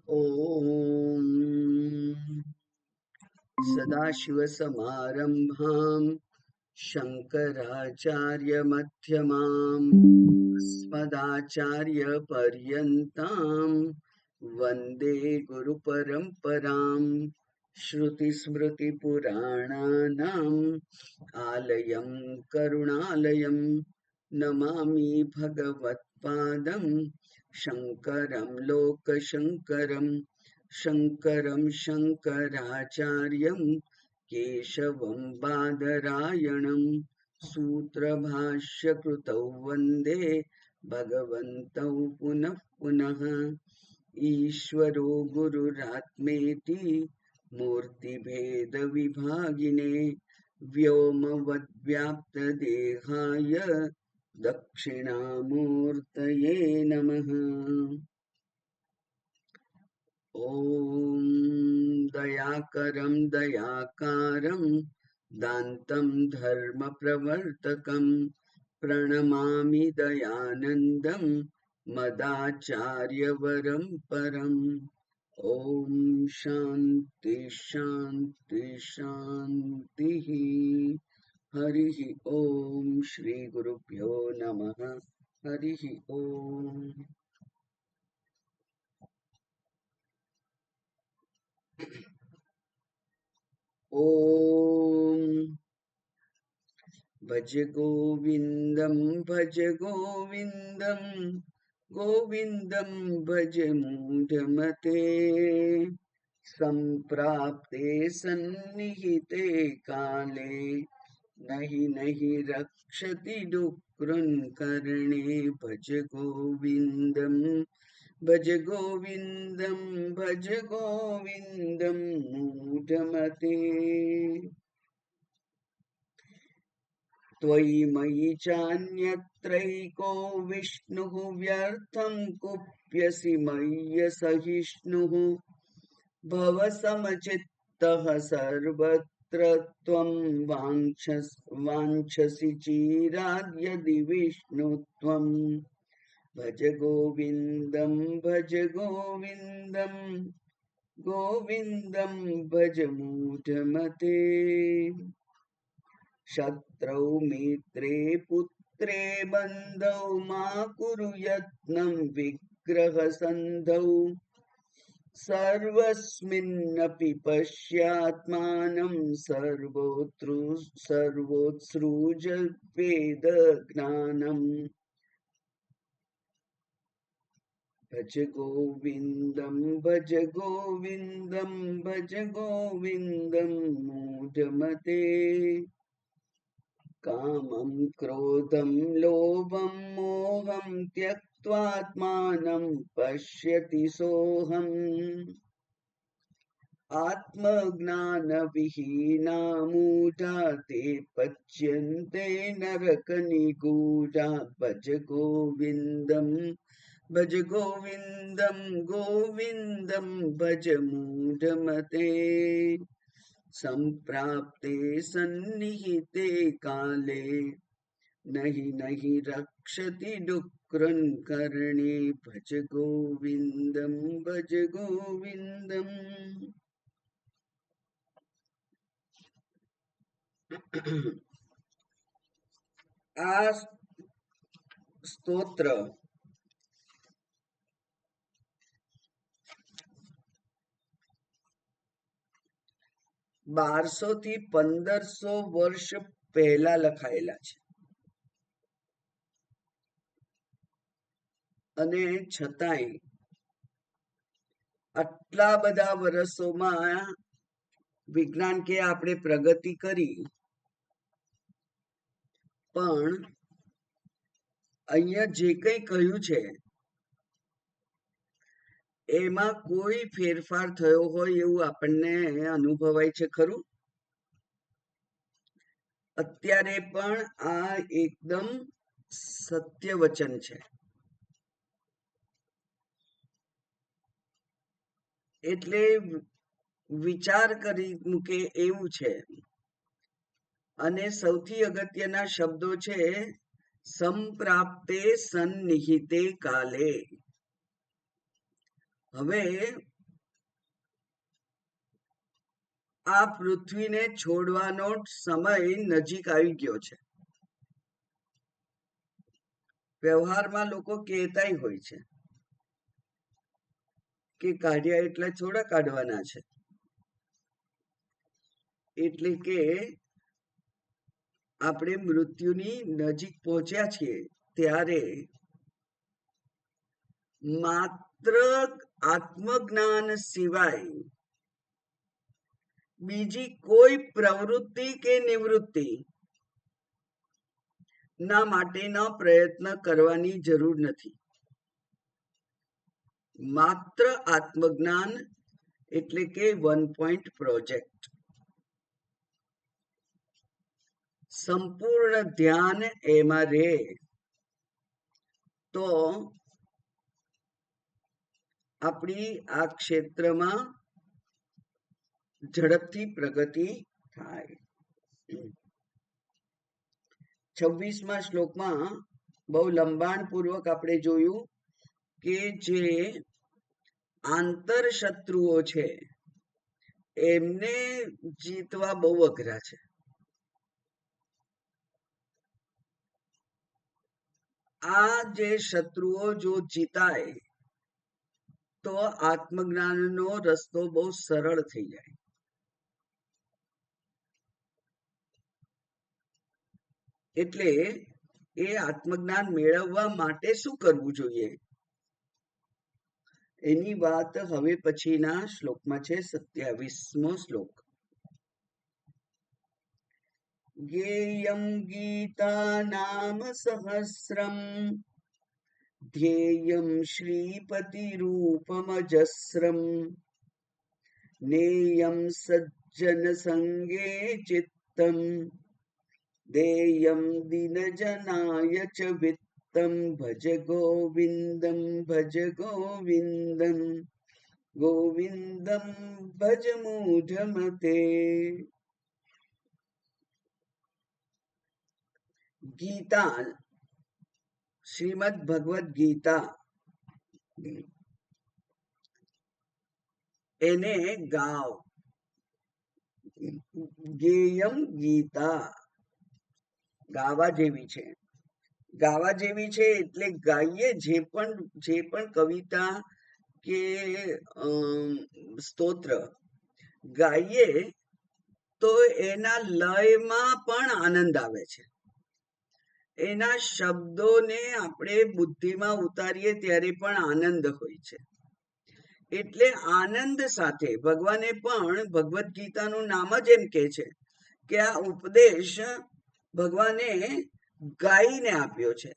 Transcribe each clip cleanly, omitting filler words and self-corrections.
ॐ सदाशिवसमारम्भाम् शङ्कराचार्यमध्यमाम् अस्मदाचार्यपर्यन्ताम् वन्दे गुरुपरम्पराम्। श्रुतिस्मृतिपुराणानाम् आलयं करुणालयं नमामि भगवत्पादं शङ्करं लोकशङ्करं। शङ्करं शङ्कराचार्यं केशवं बादरायणं सूत्रभाष्यकृतौ वन्दे भगवन्तौ पुनः पुनः। ईश्वरो गुरुरात्मेति मूर्तिभेदविभागिने व्योमवद्व्याप्तदेहाय दक्षिणामूर्तये नमः। ॐ दयाकरं दयाकारं दान्तं धर्मप्रवर्तकं प्रणमामि दयानन्दं मदाचार्यवरं परम्। ॐ शान्ति शान्ति शान्तिः। हरिः ॐ श्री गुरुभ्यो नमः। हरिः ॐ। ॐ भज गोविन्दं भज गोविन्दं गोविन्दं भज मूढमते सम्प्राप्ते सन्निहिते काले नहि नहि रक्षति डुक्रुन्करणे भज गोविन्दं भज गोविन्दं भज गोविन्दं मूढमते। त्वयि मयि चान्यत्रैको विष्णुः व्यर्थं कुप्यसि मय्यसहिष्णुः भवसमचित्तः सर्वत्र त्वं वाञ्छसि चिराद्यदि विष्णु त्वं। भज गोविन्दं भज गोविन्दं गोविन्दं भज मूढमते। शत्रौ मित्रे पुत्रे बन्धौ मा कुरु यत्नं विग्रहसन्धौ सर्वस्मिन्नपि पश्यात्मानं सर्वोत्सृजद्वेदज्ञानम्। भज गोविन्दं भज गोविन्दं भज गोविन्दं मूढमते। कामं क्रोधं लोभं मोहं त्यक्त्वात्मानं पश्यति सोऽहम्। आत्मज्ञानविहीना मूढा ते पच्यन्ते नरकनिगूढा। भज गोविन्दं भज गोविन्दं गोविन्दं भज मूढमते। सम्प्राप्ते सन्निहिते काले नहि नहि रक्षति डुक्रुन्करणे भज गोविन्दं भज गोविन्दम्। आ स्तोत्र 1200 થી 1500 વર્ષ પહેલા લખાયેલા છે અને છતાંય આટલા બધા વર્ષોમાં વિજ્ઞાન કે આપણે પ્રગતિ કરી પણ અહીંયા જે કંઈ કહ્યું છે એમાં કોઈ ફેરફાર થયો હોય એવું આપણને અનુભવાય છે ખરું? અત્યારે પણ આ એકદમ સત્ય વચન છે, એટલે વિચાર કરી મૂકે એવું છે. અને સૌથી અગત્યના શબ્દો છે સંપ્રાપ્તે સન્નિહિતે કાલે. હવે આ પૃથ્વીને છોડવાનો સમય નજીક આવી ગયો છે. વ્યવહારમાં લોકો કહેતાય હોય છે કે કાઢ્યા એટલે થોડા કાઢવાના છે. એટલે કે આપણે મૃત્યુની નજીક પહોંચ્યા છીએ ત્યારે માત્ર આત્મજ્ઞાન સિવાય બીજી કોઈ પ્રવૃત્તિ કે નિવૃત્તિ ના માટેના પ્રયત્ન કરવાની જરૂર નથી. માત્ર આત્મજ્ઞાન એટલે કે 1 પોઈન્ટ પ્રોજેક્ટ. સંપૂર્ણ ધ્યાન એમાં રહે તો આપણી આ ક્ષેત્રમાં ઝડપથી પ્રગતિ થાય. 26મા શ્લોકમાં બહુ લંબાણપૂર્વક આપણે જોયું કે જે આંતર શત્રુઓ છે એમને જીતવા બહુ અઘરા છે. આ જે શત્રુઓ જો જીતાય તો આત્મજ્ઞાનનો રસ્તો બહુ સરળ થઈ જાય. એટલે એ આત્મજ્ઞાન મેળવવા માટે શું કરવું જોઈએ એની વાત હવે પછીના શ્લોકમાં છે. 27મો શ્લોક. જ્ઞેયં ગીતા નામ સહસ્રમ ધ્યેયં શ્રીપતિરૂપમજસ્રમ નેયં સજ્જન સંગે ચિત્તમ દેયં દિનજનાય ચ વિત્તમ ભજ ગોવિંદમ ગોવિંદમ ભજ મૂઢમતે. ગીતા, શ્રીમદ ભગવદ ગીતા, એને ગાવ. જ્ઞેયં ગીતા, ગાવા જેવી છે. ગાવા જેવી છે એટલે ગાઈએ જે પણ કવિતા કે સ્તોત્ર ગાઈએ તો એના લયમાં પણ આનંદ આવે છે. એના શબ્દોને આપણે બુદ્ધિમાં ઉતારીએ ત્યારે પણ આનંદ હોય છે. એટલે આનંદ સાથે ભગવાને પણ ભગવદ્ ગીતાનું નામ જ એમ કે છે કે આ ઉપદેશ ભગવાને ગાઈને આપ્યો છે.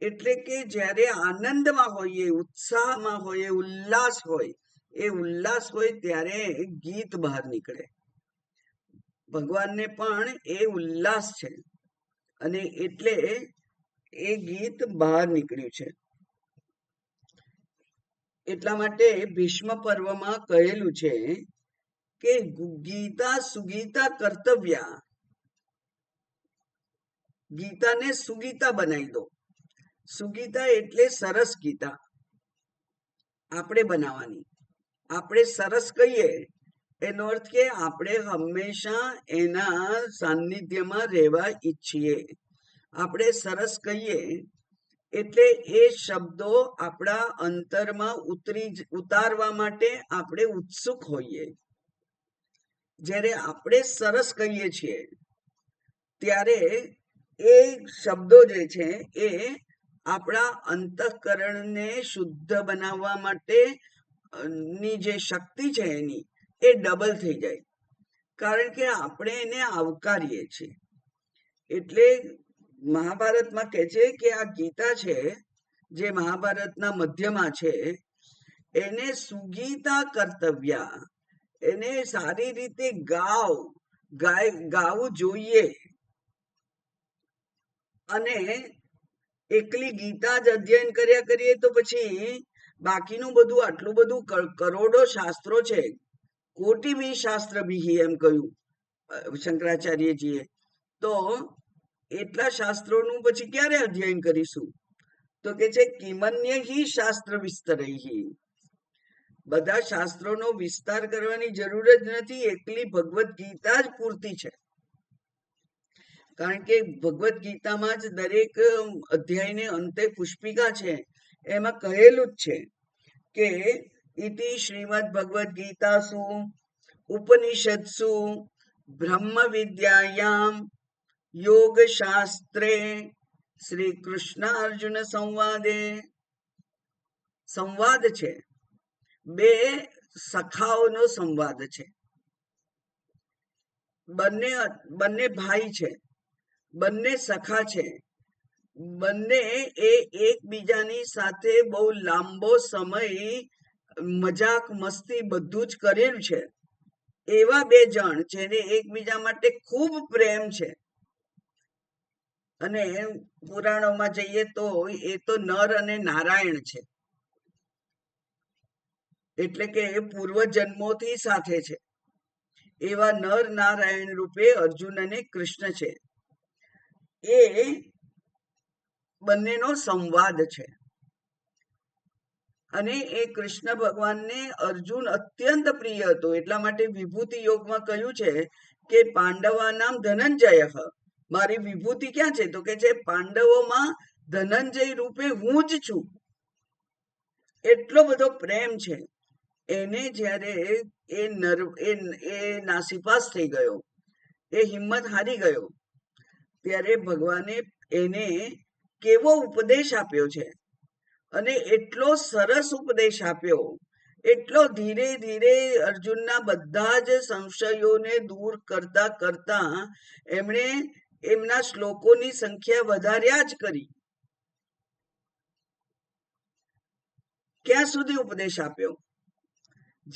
એટલે કે જ્યારે આનંદમાં હોઈએ, ઉત્સાહમાં હોઈએ, ઉલ્લાસ હોય, એ ઉલ્લાસ હોય ત્યારે ગીત બહાર નીકળે. ભગવાનને પણ એ ઉલ્લાસ છે અને એટલે એ ગીત બહાર નીકળ્યું છે. એટલા માટે ભીષ્મ પર્વમાં કહેલું છે કે ગીતા સુગીતા કર્તવ્યા. ગીતાને સુગીતા બનાવી દો. સુગીતા એટલે સરસ ગીતા આપણે બનાવવાની. આપણે સરસ કહીએ એનો અર્થ કે આપણે હંમેશા એના સાનિધ્યમાં રહેવા ઈચ્છીએ. આપણે સરસ કહીએ એટલે એ શબ્દો આપણા અંતરમાં ઉતારવા માટે આપણે ઉત્સુક હોઈએ. જ્યારે આપણે સરસ કહીએ છીએ ત્યારે એ શબ્દો જે છે એ આપણા અંતઃકરણને શુદ્ધ બનાવવા માટે ની જે શક્તિ છે એની એ ડબલ થઈ જાય. કારણ કે આપણે એને આવકારીએ છીએ. એટલે મહાભારતમાં કહે છે કે આ ગીતા છે જે મહાભારતના મધ્યમાં છે એને સુગીતા કર્તવ્યા. એને સારી રીતે ગાવું જોઈએ. અને એકલી ગીતા જ અધ્યયન કર્યા કરીએ તો પછી બાકીનું બધું આટલું બધું કરોડો શાસ્ત્રો છે. કોટિભી શાસ્ત્ર ભી એમ કહ્યું શંકરાચાર્યજીએ. તો એટલા શાસ્ત્રોનું પછી ક્યારે અધ્યયન કરીશું? તો કે છે કિમન્ય હિ શાસ્ત્ર વિસ્તરૈહિ. બધા શાસ્ત્રોનો વિસ્તાર કરવાની જરૂર જ નથી, એકલી ભગવદ્ ગીતા જ પૂરતી છે. કારણ કે ભગવદ્ ગીતામાં જ દરેક અધ્યાયને અંતે પુષ્પિકા છે, એમાં કહેલું જ છે કે ઇતિ શ્રીમદ ભગવદ્ ગીતાસુ ઉપનિષત્સુ બ્રહ્મ વિદ્યાયામ યોગ શાસ્ત્રે શ્રી કૃષ્ણ અર્જુન સંવાદે. સંવાદ છે, બે સખાઓનો સંવાદ છે. બંને ભાઈ છે, બંને સખા છે, બંને એ એકબીજાની સાથે બહુ લાંબો સમય મજાક મસ્તી બધું જ કરેલું છે. એવા બે જણ જેને એકબીજા માટે ખૂબ પ્રેમ છે. અને પુરાણોમાં જઈએ તો એ તો નર અને નારાયણ છે, એટલે કે પૂર્વ જન્મોથી સાથે છે. એવા નર નારાયણ રૂપે અર્જુન અને કૃષ્ણ છે. એ બંનેનો સંવાદ છે. અને એ કૃષ્ણ ભગવાનને અર્જુન અત્યંત પ્રિય હતો, એટલા માટે વિભૂતિ યોગમાં કહ્યું છે કે પાંડવા નામ ધનંજય. મારી વિભૂતિ ક્યાં છે? તો કે છે પાંડવોમાં ધનંજય રૂપે હું જ છું. એટલો બધો પ્રેમ છે. એને જ્યારે એ નાસીપાસ થઈ ગયો, એ હિંમત હારી ગયો, ત્યારે ભગવાને એને કેવો ઉપદેશ આપ્યો છે. અને એટલો સરસ ઉપદેશ આપ્યો, એટલો ધીરે ધીરે અર્જુનના બધા જ સંશયોને દૂર કરતા કરતા એમણે એમના શ્લોકોની સંખ્યા વધાર્યા જ કરી. ક્યાં સુધી ઉપદેશ આપ્યો?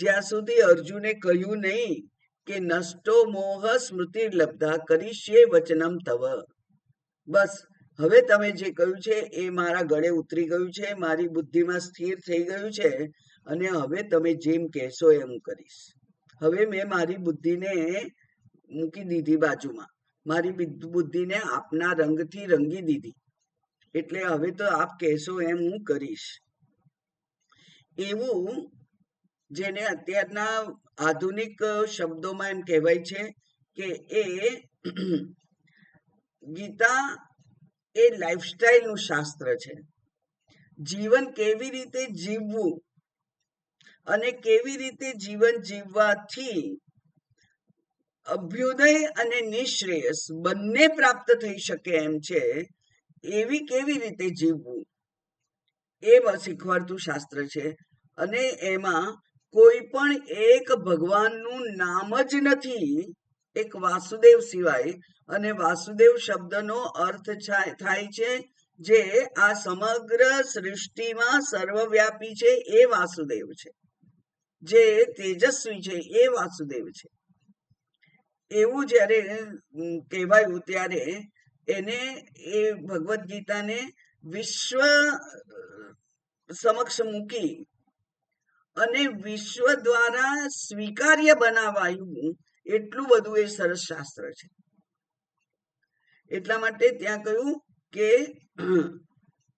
જ્યાં સુધી અર્જુને કહ્યું નહીં કે નષ્ટો મોહ સ્મૃતિ લબ્ધા કરીશ્યે વચનમ તવ. બસ હવે તમે જે કહ્યું છે એ મારા ગળે ઉતરી ગયું છે, મારી બુદ્ધિમાં સ્થિર થઈ ગયું છે, અને હવે તમે જેમ કહેશો એમ હું કરીશ. હવે મેં મારી બુદ્ધિને મૂકી દીધી બાજુમાં, મારી બુદ્ધિને આપના રંગથી રંગી દીધી, એટલે હવે તો આપ કહેશો એમ હું કરીશ. એવું જેને અત્યારના આધુનિક શબ્દોમાં એમ કહેવાય છે કે એ ગીતા એ લાઈફસ્ટાઈલનું શાસ્ત્ર છે. જીવન કેવી રીતે જીવવું અને કેવી રીતે જીવન જીવવાથી અભ્યુદય અને નિશ્રેયસ બંને પ્રાપ્ત થઈ શકે એમ છે, એવી કેવી રીતે જીવવું એ શીખવાડતું શાસ્ત્ર છે. અને એમાં કોઈ પણ એક ભગવાનનું નામ જ નથી, એક વાસુદેવ સિવાય. અને વાસુદેવ શબ્દનો અર્થ થાય છે જે આ સમગ્ર સૃષ્ટિમાં સર્વવ્યાપી છે એ વાસુદેવ છે, જે તેજસ્વી છે એ વાસુદેવ છે. એવું જ્યારે કહેવાયું ત્યારે એને એ ભગવદ્ ગીતાને વિશ્વ સમક્ષ મૂકી અને વિશ્વ દ્વારા સ્વીકાર્ય બનાવાયું, એટલું બધું એ સરસ શાસ્ત્ર છે. એટલા માટે ત્યાં કહ્યું કે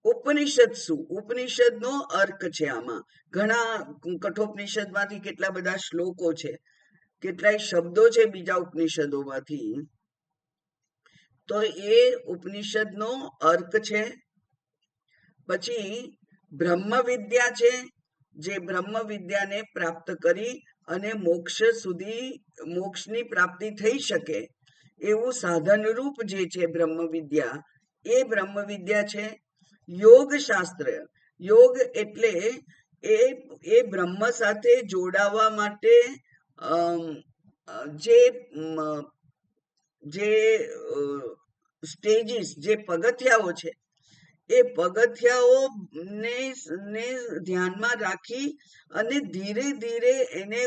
ઉપનિષદનો અર્ક છે. આમાં ઘણા કઠોપનિષદમાંથી કેટલા બધા શ્લોકો છે, કેટલાય શબ્દો છે બીજા ઉપનિષદોમાંથી. તો એ ઉપનિષદનો અર્ક છે. પછી બ્રહ્મ વિદ્યા છે, જે બ્રહ્મ વિદ્યાને પ્રાપ્ત કરી અને મોક્ષની પ્રાપ્તિ થઈ શકે એવું સાધનરૂપ જે છે બ્રહ્મ વિદ્યા, એ બ્રહ્મ વિદ્યા છે. યોગ શાસ્ત્ર, યોગ એટલે એ બ્રહ્મ સાથે જોડાવા માટે જે સ્ટેજીસ, જે પગથિયાઓ છે, એ પગથિયાઓને ધ્યાનમાં રાખી અને ધીરે ધીરે એને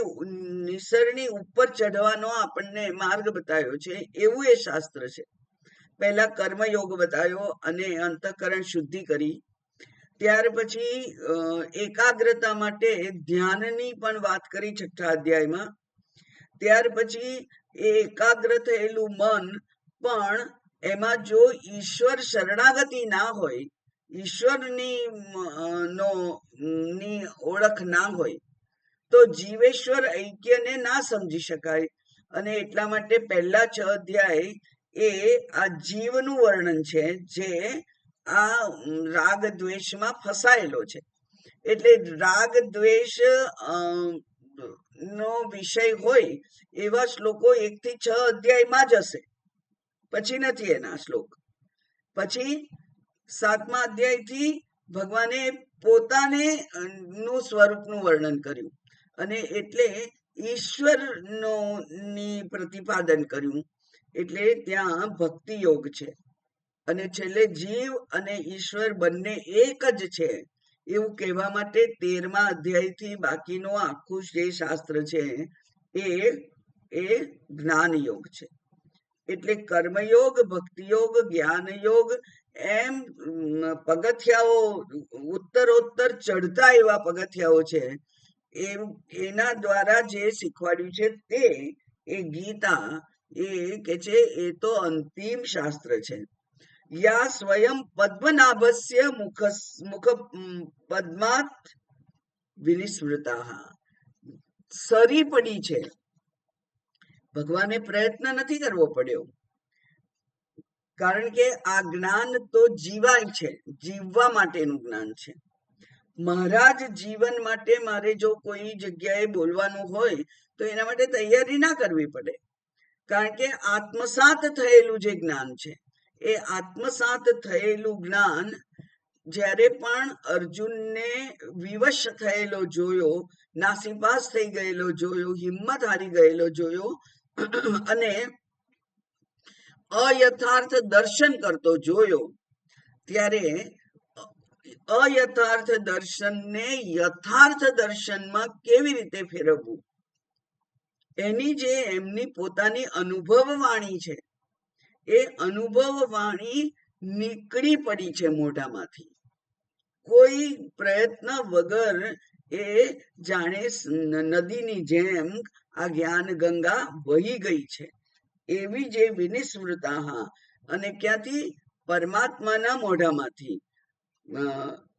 નિસરણી ઉપર ચઢવાનો આપણને માર્ગ બતાવ્યો છે, એવું એ શાસ્ત્ર છે. પહેલા કર્મયોગ બતાવ્યો અને અંતઃકરણ શુદ્ધિ કરી. ત્યાર પછી એકાગ્રતા માટે ધ્યાનની પણ વાત કરી 6થા અધ્યાયમાં. ત્યાર પછી એ એકાગ્ર થયેલું મન પણ એમાં જો ઈશ્વર શરણાગતિ ના હોય, ઈશ્વરની ઓળખ ના હોય, તો જીવેશ્વર ઐક્યને ના સમજી શકાય. અને એટલા માટે પહેલા 6 અધ્યાય એ આ જીવનું વર્ણન છે, જે આ રાગ દ્વેષમાં ફસાયેલો છે. એટલે રાગ દ્વેષ નો વિષય હોય એવા શ્લોકો 1 થી 6 અધ્યાયમાં જ હશે, પછી નથી એના શ્લોક. પછી 7મા અધ્યાયથી ભગવાને પોતાને નું સ્વરૂપનું વર્ણન કર્યું, અને એટલે ઈશ્વરનો ની પ્રતિપાદન કર્યું. એટલે ત્યાં ભક્તિ યોગ છે. અને છેલ્લે જીવ અને ઈશ્વર બંને એક જ છે એવું કહેવા માટે 13મા અધ્યાયથી બાકીનું આખું જે શાસ્ત્ર છે એ જ્ઞાન યોગ છે. એટલે કર્મયોગ, ભક્તિયોગ, જ્ઞાન યોગ, એમ પગથિયાઓ ઉત્તરોત્તર ચડતા એવા પગથિયાઓ છે. એના દ્વારા જે શીખવાડ્યું છે તે એ ગીતા એ કે છે એ તો અંતિમ શાસ્ત્ર છે. યા સ્વયં પદ્મનાભસ્ય મુખ પદ્માત વિનિસ્મૃતા, સરી પડી છે. ભગવાને પ્રયત્ન નથી કરવો પડ્યો, કારણ કે આ જ્ઞાન તો જીવાય છે, જીવવા માટેનું જ્ઞાન છે. મહારાજ જીવન માટે મારે જો કોઈ જગ્યાએ બોલવાનું હોય તો એના માટે તૈયારી ના કરવી પડે, કારણ કે આત્મસાત થયેલું જે જ્ઞાન છે એ આત્મસાત થયેલું જ્ઞાન જ્યારે પણ અર્જુનને વિવશ થયેલો જોયો, નાસીપાસ થઈ ગયેલો જોયો, હિંમત હારી ગયેલો જોયો અને અયથાર્થ દર્શન કરતો જોયો, ત્યારે અયથાર્થ દર્શનને યથાર્થ દર્શનમાં કેવી રીતે ફેરવવું, એની જે એમની પોતાની અનુભવ વાણી છે એ અનુભવ વાણી નીકળી પડી છે મોઢામાંથી. કોઈ પ્રયત્ન વગર એ જાણે નદીની જેમ આ જ્ઞાન ગંગા વહી ગઈ છે. એવી જે વિનિસ્મૃતા, અને ક્યાંથી? પરમાત્માના મોઢામાંથી.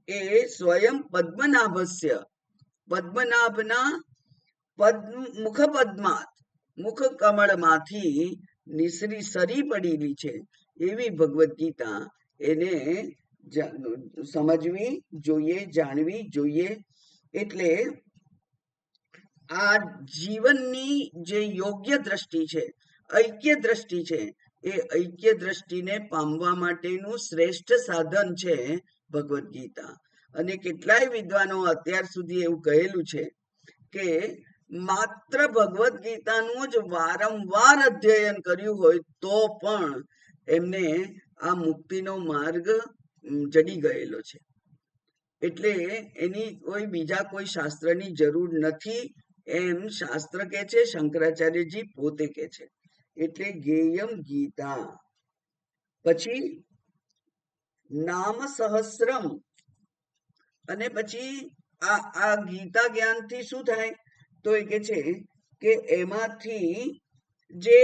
એ સ્વયં પદ્મનાભસ્ય, પદ્મનાભના મુખ પદ્માત, મુખ કમળમાંથી નિસરી સરી પડેલી છે. એવી ભગવદ્ ગીતા એને સમજવી જોઈએ, જાણવી જોઈએ. એટલે આ જીવનની જે યોગ્ય દ્રષ્ટિ છે, ઐક્ય દ્રષ્ટિ છે, એ ઐક્ય દ્રષ્ટિને પામવા માટેનું શ્રેષ્ઠ સાધન છે ભગવદ્ ગીતા. અને કેટલાય વિદ્વાનો અત્યાર સુધી એવું કહેલું છે કે માત્ર ભગવદ્ ગીતાનું જ વારંવાર અધ્યયન કર્યું હોય તો પણ એમને આ મુક્તિનો માર્ગ જડી ગયેલો છે. એટલે એની કોઈ બીજા કોઈ શાસ્ત્રની જરૂર નથી, એમ શાસ્ત્ર કે છે, શંકરાચાર્યજી પોતે કે છે. એટલે ગેયમ ગીતા. પછી નામ સહસ્રમ, અને પછી આ ગીતા જ્ઞાનથી શું થાય? તો એ કે છે કે એમાંથી જે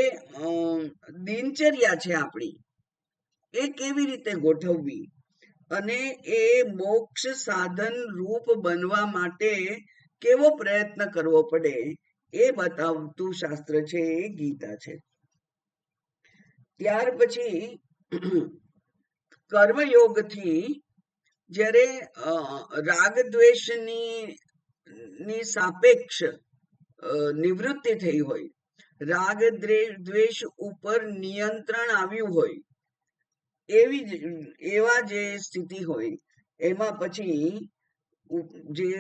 દિનચર્યા છે આપણી, એ કેવી રીતે ગોઠવવી, અને એ મોક્ષ સાધન રૂપ બનવા માટે કેવો પ્રયત્ન કરવો પડે એ બતાવતું શાસ્ત્ર છે એ ગીતા છે. ત્યાર પછી કર્મયોગથી જ્યારે રાગ દ્વેષની સાપેક્ષ નિવૃત્તિ થઈ હોય, રાગ દ્વેષ ઉપર નિયંત્રણ આવ્યું હોય, એવા જે સ્થિતિ હોય, એમાં પછી જે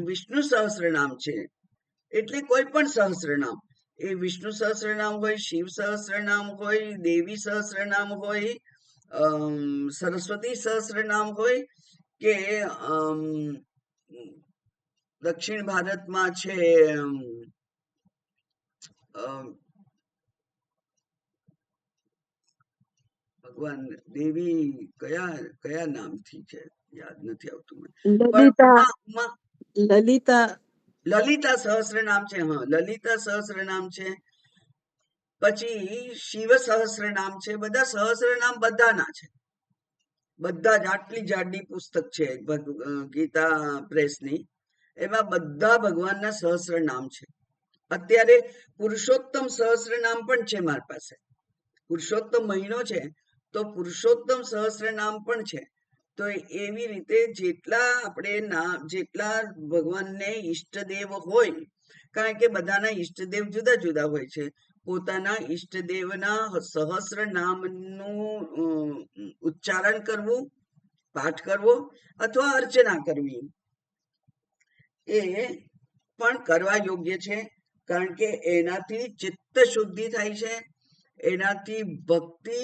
વિષ્ણુ સહસ્રનામ છે, એટલે કોઈ પણ સહસ્રનામ, એ વિષ્ણુ સહસ્રનામ હોય, શિવ સહસ્રનામ હોય, દેવી સહસ્રનામ હોય, સરસ્વતી સહસ્રનામ હોય, કે દક્ષિણ ભારતમાં છે ભગવાન દેવી કયા નામથી છે યાદ નથી આવતું મને. લલિતા સહસ્રનામ છે. હા, લલિતા સહસ્રનામ છે. પછી શિવ સહસ્રનામ છે. બધા સહસ્રનામ બધાના છે, બધા જ. આટલી જાડી પુસ્તક છે ગીતા પ્રેસની, એમાં બધા ભગવાનના સહસ્ર નામ છે. અત્યારે પુરુષોત્તમ સહસ્ર નામ પણ છે મારી પાસે. પુરુષોત્તમ મહિનો છે તો પુરુષોત્તમ સહસ્ર નામ પણ છે. તો એવી રીતે જેટલા આપણે નામ, જેટલા ભગવાનને ઈષ્ટદેવ હોય, કારણ કે બધાના ઈષ્ટદેવ જુદા જુદા હોય છે, પોતાના ઈષ્ટદેવના સહસ્ર નામનું ઉચ્ચારણ કરવું, પાઠ કરવો અથવા અર્ચના કરવી એ પણ કરવા યોગ્ય છે. કારણ કે એનાથી ચિત્ત શુદ્ધિ થાય છે, એનાથી ભક્તિ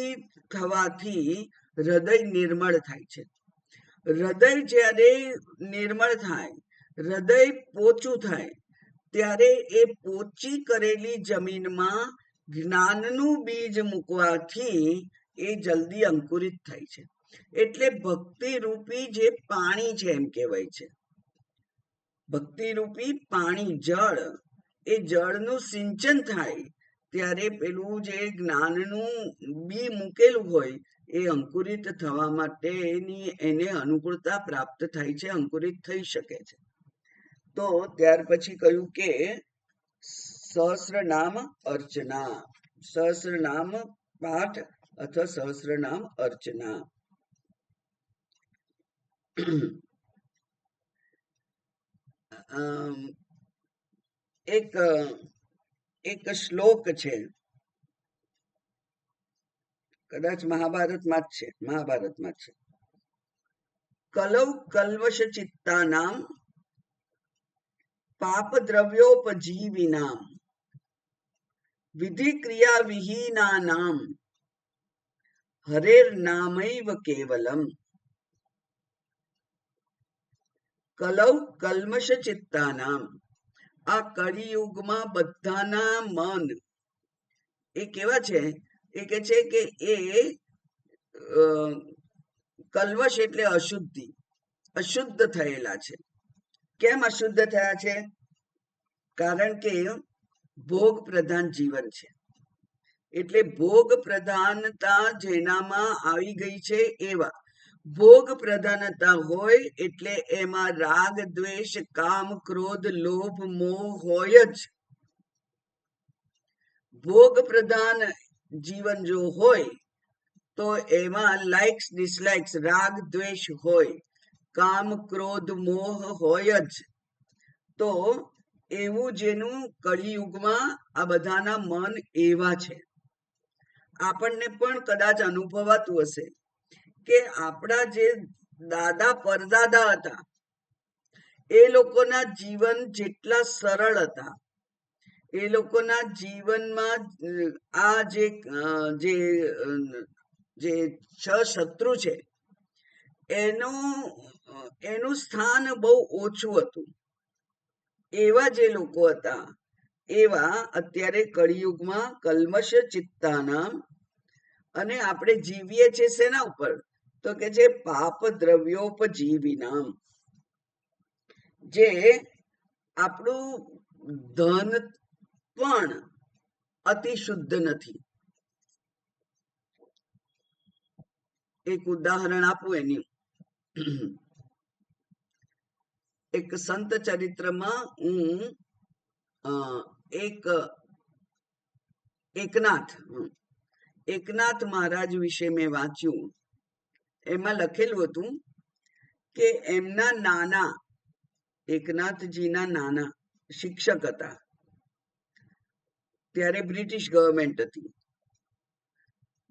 થવાથી હૃદય નિર્મળ થાય છે. હૃદય જ્યારે નિર્મળ થાય, હૃદય પોચું થાય, ત્યારે એ પોચી કરેલી જમીનમાં જ્ઞાનનું બીજ મૂકવાથી એ જલ્દી અંકુરિત થાય છે. એટલે ભક્તિ રૂપી જે પાણી છે એમ કહેવાય છે, ભક્તિ રૂપી પાણી, જળ, એ જળનું સિંચન થાય ત્યારે પેલું જે જ્ઞાનનું બી મૂકેલું હોય એ અંકુરિત થવા માટેની એને અનુકૂળતા પ્રાપ્ત થાય છે, અંકુરિત થઈ શકે છે. તો ત્યાર પછી કહ્યું કે સહસ્રનામ અર્ચના, સહસ્રનામ પાઠ અથવા સહસ્રનામ અર્ચના. એક એક શ્લોક છે, કદાચ મહાભારતમાં જ છે, મહાભારતમાં છે. કલૌ કલ્વશ ચિત્તાનામ પાપ દ્રવ્યોપજીવિનામ વિધિ ક્રિયા વિહીનાનામ હરેર નામૈવ કેવલમ. કલૌ કલ્મશ ચિત્તાનામ, આ કળિયુગમાં બધાના મન એ કેવા છે? એ કે છે કે એ કલ્વશ એટલે અશુદ્ધિ, અશુદ્ધ થયેલા છે. કેમ અશુદ્ધ થયા છે? કારણ કે ભોગ પ્રધાન જીવન છે. એટલે ભોગ પ્રધાનતા જેનામાં આવી ગઈ છે, એવા ભોગ પ્રધાનતા હોય એટલે એમાં રાગ, દ્વેષ, કામ, ક્રોધ, લોભ, મોહ હોય જ. ભોગ પ્રધાન જીવન જો હોય તો એમાં લાઇક્સ, ડિસલાઇક્સ, રાગ, દ્વેષ હોય, કામ, ક્રોધ, મોહ હોય જ. તો એવું જેનું કળિયુગમાં આ બધાના મન એવા છે. આપણને પણ કદાચ અનુભવાતું હશે કે આપણા જે દાદા પરદાદા હતા એ લોકોના જીવન જેટલા સરળ હતા, એ લોકોના જીવનમાં આ જે છ શત્રુ છે એનું સ્થાન બહુ ઓછું હતું. એવા જે લોકો હતા એવા અત્યારે કળિયુગમાં કલ્મશ ચિત્તાના, અને આપણે જીવીએ છીએ શેના ઉપર? તો કે જે પાપ દ્રવ્યોપજીવિનામ, જે આપણું ધન પણ અતિ શુદ્ધ નથી. એક ઉદાહરણ આપું એની. એક સંત ચરિત્રમાં હું એકનાથ મહારાજ વિશે મેં વાંચ્યું. એમાં લખેલું હતું કે એમના નાના, એકનાથજીના નાના શિક્ષક હતા. ત્યારે બ્રિટિશ ગવર્મેન્ટ હતી.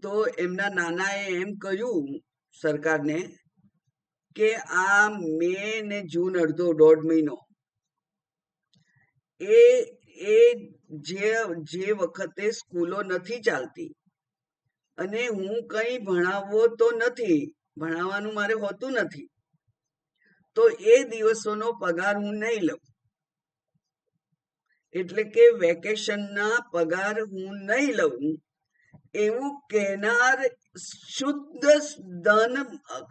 તો એમના નાનાએ એમ કહ્યું સરકારને કે આ મે ને જૂન અડધો, 1.5 મહિનો, એ જે વખતે સ્કૂલો નથી ચાલતી અને હું કંઈ ભણાવવો તો નથી, ભણાવવાનું મારે હોતું નથી, તો એ દિવસોનો પગાર હું નહીં લઉં. એટલે કે વેકેશનના પગાર હું નહીં લઉં એવું કહેનાર શુદ્ધ ધન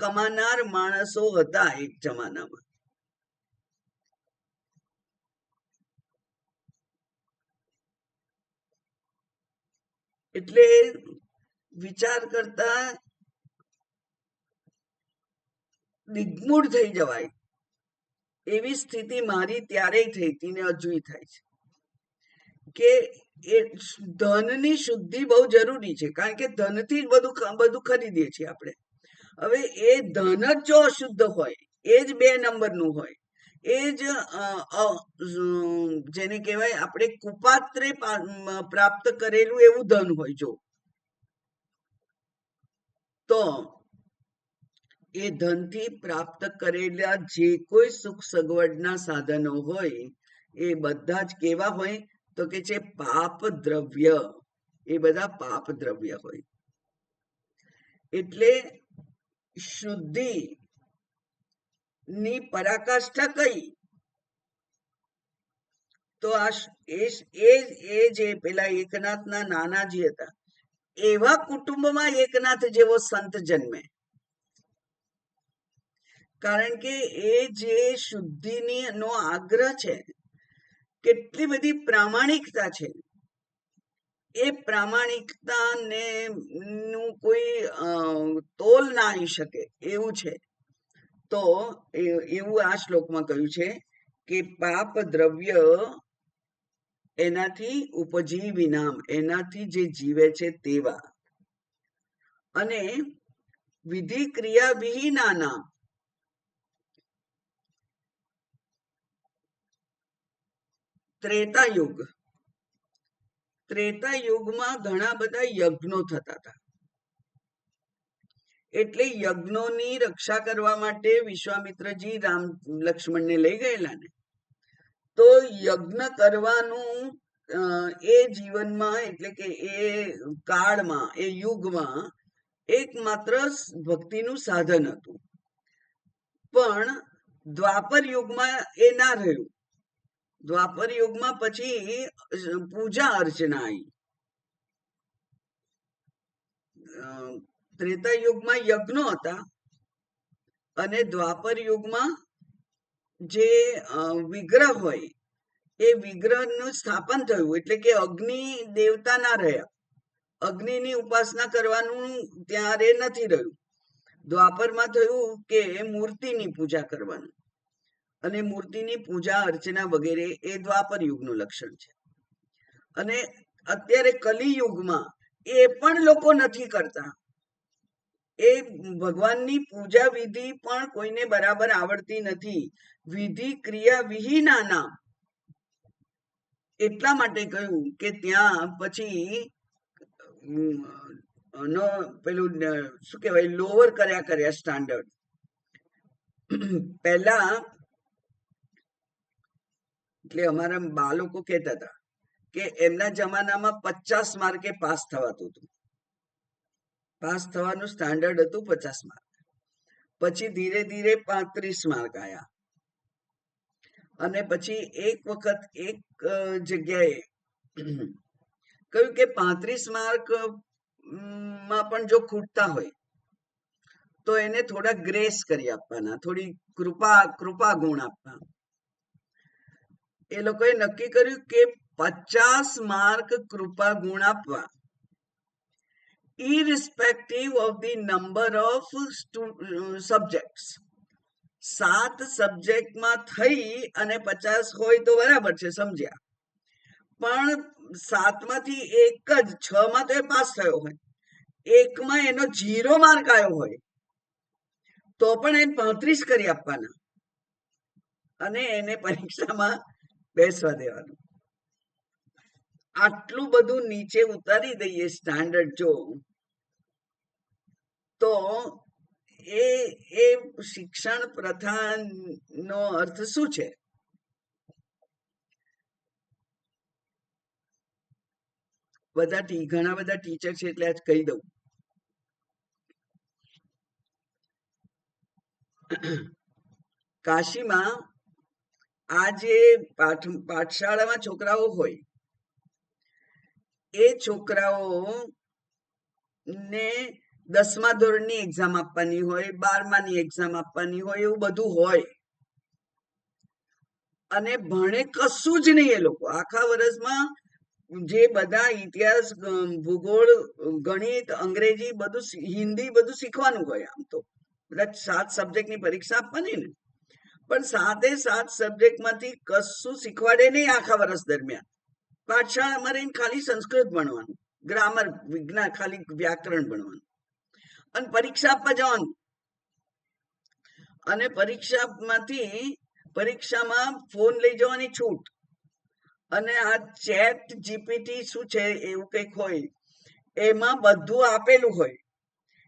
કમાનાર માણસો હતા એક જમાનામાં. એટલે વિચાર કરતા દિગ્મૂઢ થઈ જવાય એવી સ્થિતિ મારી ત્યારેય થઈ હતી ને હજુય થાય છે કે એ ધનની શુદ્ધિ બહુ જરૂરી છે, કારણ કે ધનથી જ બધું ખરીદીએ છીએ આપણે. હવે એ ધન જ જો અશુદ્ધ હોય, એ જ 2 નંબરનું હોય, એ જ જેને કહેવાય આપણે કુપાત્રે પ્રાપ્ત કરેલું એવું ધન હોય, જો તો એ ધનથી પ્રાપ્ત કરેલા જે કોઈ સુખ સગવડના સાધનો હોય એ બધા જ કેવા હોય તો કે છે પાપ દ્રવ્ય. એ બધા પાપ દ્રવ્ય હોય. એટલે શુદ્ધિ ની પરાકાષ્ઠા કઈ? તો એ જે પેલા એકનાથના નાનાજી હતા, એવા કુટુંબમાં એકનાથ જેવો સંત જન્મે. કારણ કે એ જે શુદ્ધિની નો આગ્રહ છે, કેટલી બધી પ્રામાણિકતા છે, એ પ્રામાણિકતાને નું કોઈ તોલ ના આવી શકે એવું છે. તો એવું આ શ્લોકમાં કહ્યું છે કે પાપ દ્રવ્ય એનાથી ઉપજી વિનામ, એનાથી જે જીવે છે તેવા, અને વિધિ ક્રિયા વિહીનાના, ત્રેતા યુગમાં ઘણા બધા યજ્ઞો થતા હતા. એટલે યજ્ઞોની રક્ષા કરવા માટે વિશ્વામિત્રજી રામ લક્ષ્મણને લઈ ગયેલા ને, તો યજ્ઞ કરવાનું એ જીવનમાં, એટલે કે એ કાળમાં, એ યુગમાં એકમાત્ર ભક્તિનું સાધન હતું. પણ દ્વાપર યુગમાં એ ના રહ્યું. દ્વાપર યુગમાં પછી પૂજા અર્ચના આવી. ત્રેતા યુગમાં યજ્ઞો હતા, અને દ્વાપર યુગમાં જે વિગ્રહ હોય એ વિગ્રહનું સ્થાપન થયું. એટલે કે અગ્નિ દેવતા ના રહ્યા, અગ્નિની ઉપાસના કરવાનું ત્યારે નથી રહ્યું. દ્વાપરમાં થયું કે મૂર્તિની પૂજા કરવાનું, અને મૂર્તિની પૂજા અર્ચના વગેરે એ દ્વાપર યુગનું લક્ષણ છે. અને અત્યારે કલિયુગમાં એ પણ લોકો નથી કરતા. એ ભગવાનની પૂજા વિધિ પણ કોઈને બરાબર આવડતી નથી. વિધિ ક્રિયા વિહીનાના, એટલા માટે કહ્યું કે ત્યાં પછી પેલું શું કહેવાય, લોઅર કર્યા સ્ટાન્ડર્ડ. પહેલા એટલે અમારા બાળકો કહેતા હતા કે એમના જમાનામાં 50 માર્કે પાસ થવાતું હતું. પાસ થવાનું સ્ટાન્ડર્ડ હતું 50 માર્ક. પછી ધીરે ધીરે 35 માર્ક આવ્યા, અને પછી એક વખત એક જગ્યાએ કહ્યું કે 35 માર્ક માં પણ જો ખૂટતા હોય તો એને થોડા ગ્રેસ કરી આપવાના, થોડી કૃપા ગુણ આપવા. એ લોકોએ નક્કી કર્યું કે 50 માર્ક કૃપા ગુણ આપવા, irrespective of the number of subjects. 7 સબ્જેક્ટમાં થઈ અને 50 હોય તો બરાબર છે, સમજ્યા. પણ 7માંથી એક જ, 6માં તો એ પાસ થયો હોય, એકમાં એનો 0 માર્ક આવ્યો હોય તો પણ એને 35 કરી આપવાના, અને એને પરીક્ષામાં બેસવા દેવાનું. આટલું બધું નીચે ઉતારી દઈએ સ્ટાન્ડર્ડ જો, તો એ શિક્ષણ પ્રથાનો અર્થ શું છે? ઘણા બધા ટીચર છે એટલે આજ કહી દઉં. કાશીમાં આ જે પાઠશાળામાં છોકરાઓ હોય, એ છોકરાઓ ને 10મા ધોરણની એક્ઝામ આપવાની હોય, 12માની એક્ઝામ આપવાની હોય, એવું બધું હોય, અને ભણે કશું જ નહીં. એ લોકો આખા વર્ષમાં જે બધા ઇતિહાસ, ભૂગોળ, ગણિત, અંગ્રેજી, બધું હિન્દી બધું શીખવાનું હોય. આમ તો બધા 7 સબ્જેક્ટની પરીક્ષા આપવાની ને, પણ 7 સબ્જેક્ટમાંથી કશું શીખવાડે નહીં આખા વર્ષ દરમિયાન. પાઠશાળામાં રહીને ખાલી સંસ્કૃત ભણવાનું, ગ્રામર, વિજ્ઞાન, ખાલી વ્યાકરણ ભણવાનું, અને પરીક્ષા આપવા જવાનું. અને પરીક્ષામાં ફોન લઈ જવાની છૂટ. અને આ ચેટ જીપીટી શું છે એવું કંઈક હોય, એમાં બધું આપેલું હોય,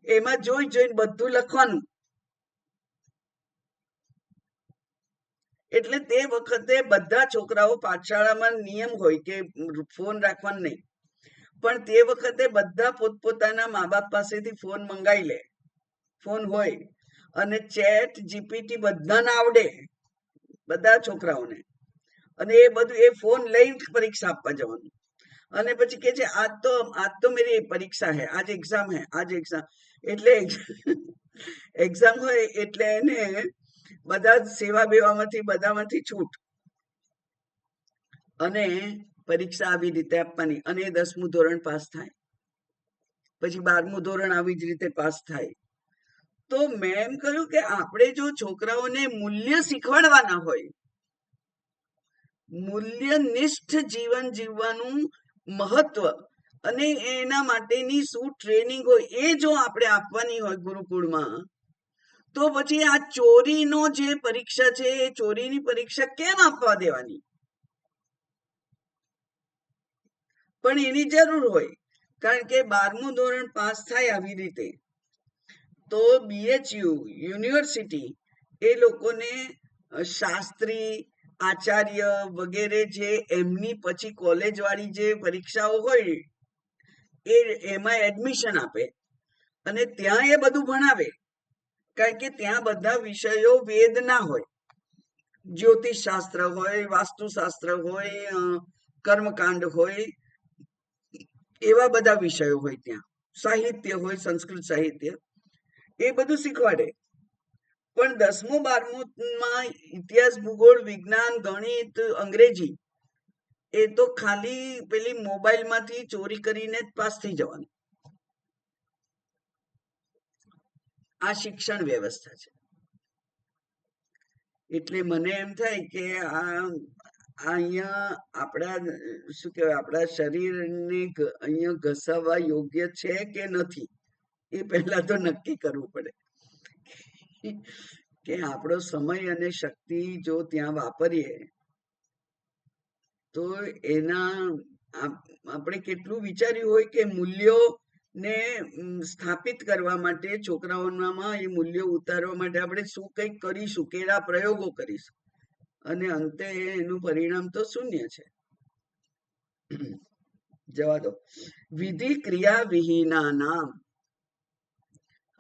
એમાં જોઈને બધું લખવાનું. એટલે તે વખતે બધા છોકરાઓ, પાઠશાળામાં નિયમ હોય કે ફોન રાખવાનું નહીં, પણ તે વખતે બધા પોતપોતાના મા બાપ પાસેથી ફોન મંગાવી લે, ફોન હોય, અને ચેટ જીપીટી બધાને આવડે, બધા છોકરાઓને. અને એ બધું એ ફોન લઈને પરીક્ષા આપવા જવાનું. અને પછી કે છે આજ તો મેરી પરીક્ષા હે, આજ એક્ઝામ હે, આજ એક્ઝામ. એટલે એક્ઝામ હોય એટલે એને બધા સેવા બેવામાંથી બધામાંથી છૂટ. અને પરીક્ષા આવી રીતે આપવાની. અને 10મું ધોરણ પાસ થાય, પછી 12મું ધોરણ આવી જ રીતે પાસ થાય. તો મેં એમ કહ્યું કે આપણે જો છોકરાઓને મૂલ્ય શીખવાડવાના હોય, મૂલ્યનિષ્ઠ જીવન જીવવાનું મહત્વ અને એના માટેની શું ટ્રેનિંગ હોય એ જો આપણે આપવાની હોય ગુરુકુળમાં, તો પછી આ ચોરીનો જે પરીક્ષા છે એ ચોરીની પરીક્ષા કેમ આપવા દેવાની? પણ એની જરૂર હોય, કારણ કે 12મું ધોરણ પાસ થાય આવી રીતે તો BHU યુનિવર્સિટી એ લોકોને શાસ્ત્રી, આચાર્ય વગેરે જે એમની પછી કોલેજ વાળી જે પરીક્ષાઓ હોય એમાં એડમિશન આપે, અને ત્યાં એ બધું ભણાવે. કારણ કે ત્યાં બધા વિષયો વેદ ના હોય, જ્યોતિષ શાસ્ત્ર હોય, વાસ્તુશાસ્ત્ર હોય, કર્મકાંડ હોય, એવા બધા વિષયો હોય. ત્યાં સાહિત્ય હોય, સંસ્કૃત સાહિત્ય, એ બધું શીખવાડે. પણ 10મું 12મુંમાં ઇતિહાસ, ભૂગોળ, વિજ્ઞાન, ગણિત, અંગ્રેજી એ તો ખાલી પેલી મોબાઈલમાંથી ચોરી કરીને જ પાસ થઈ જવાનું. આ શિક્ષણ વ્યવસ્થા છે. એટલે મને એમ થાય કે આ અહીંયા આપણા શું કહેવાય, આપણા શરીરને અહીંયા ઘસાવવા યોગ્ય છે કે નથી, એ પહેલા તો નક્કી કરવું પડે કે આપણો સમય અને શક્તિ જો ત્યાં વાપરીએ તો એના આપણે કેટલું વિચાર્યું હોય કે મૂલ્યો ને સ્થાપિત કરવા માટે, છોકરાઓનામાં એ મૂલ્યો ઉતારવા માટે આપણે શું કંઈક કરીશું, કેવા પ્રયોગો કરીશું, અને અંતે એનું પરિણામ તો શૂન્ય છે. જવા દો. વિધિ ક્રિયા વિહીના નામ.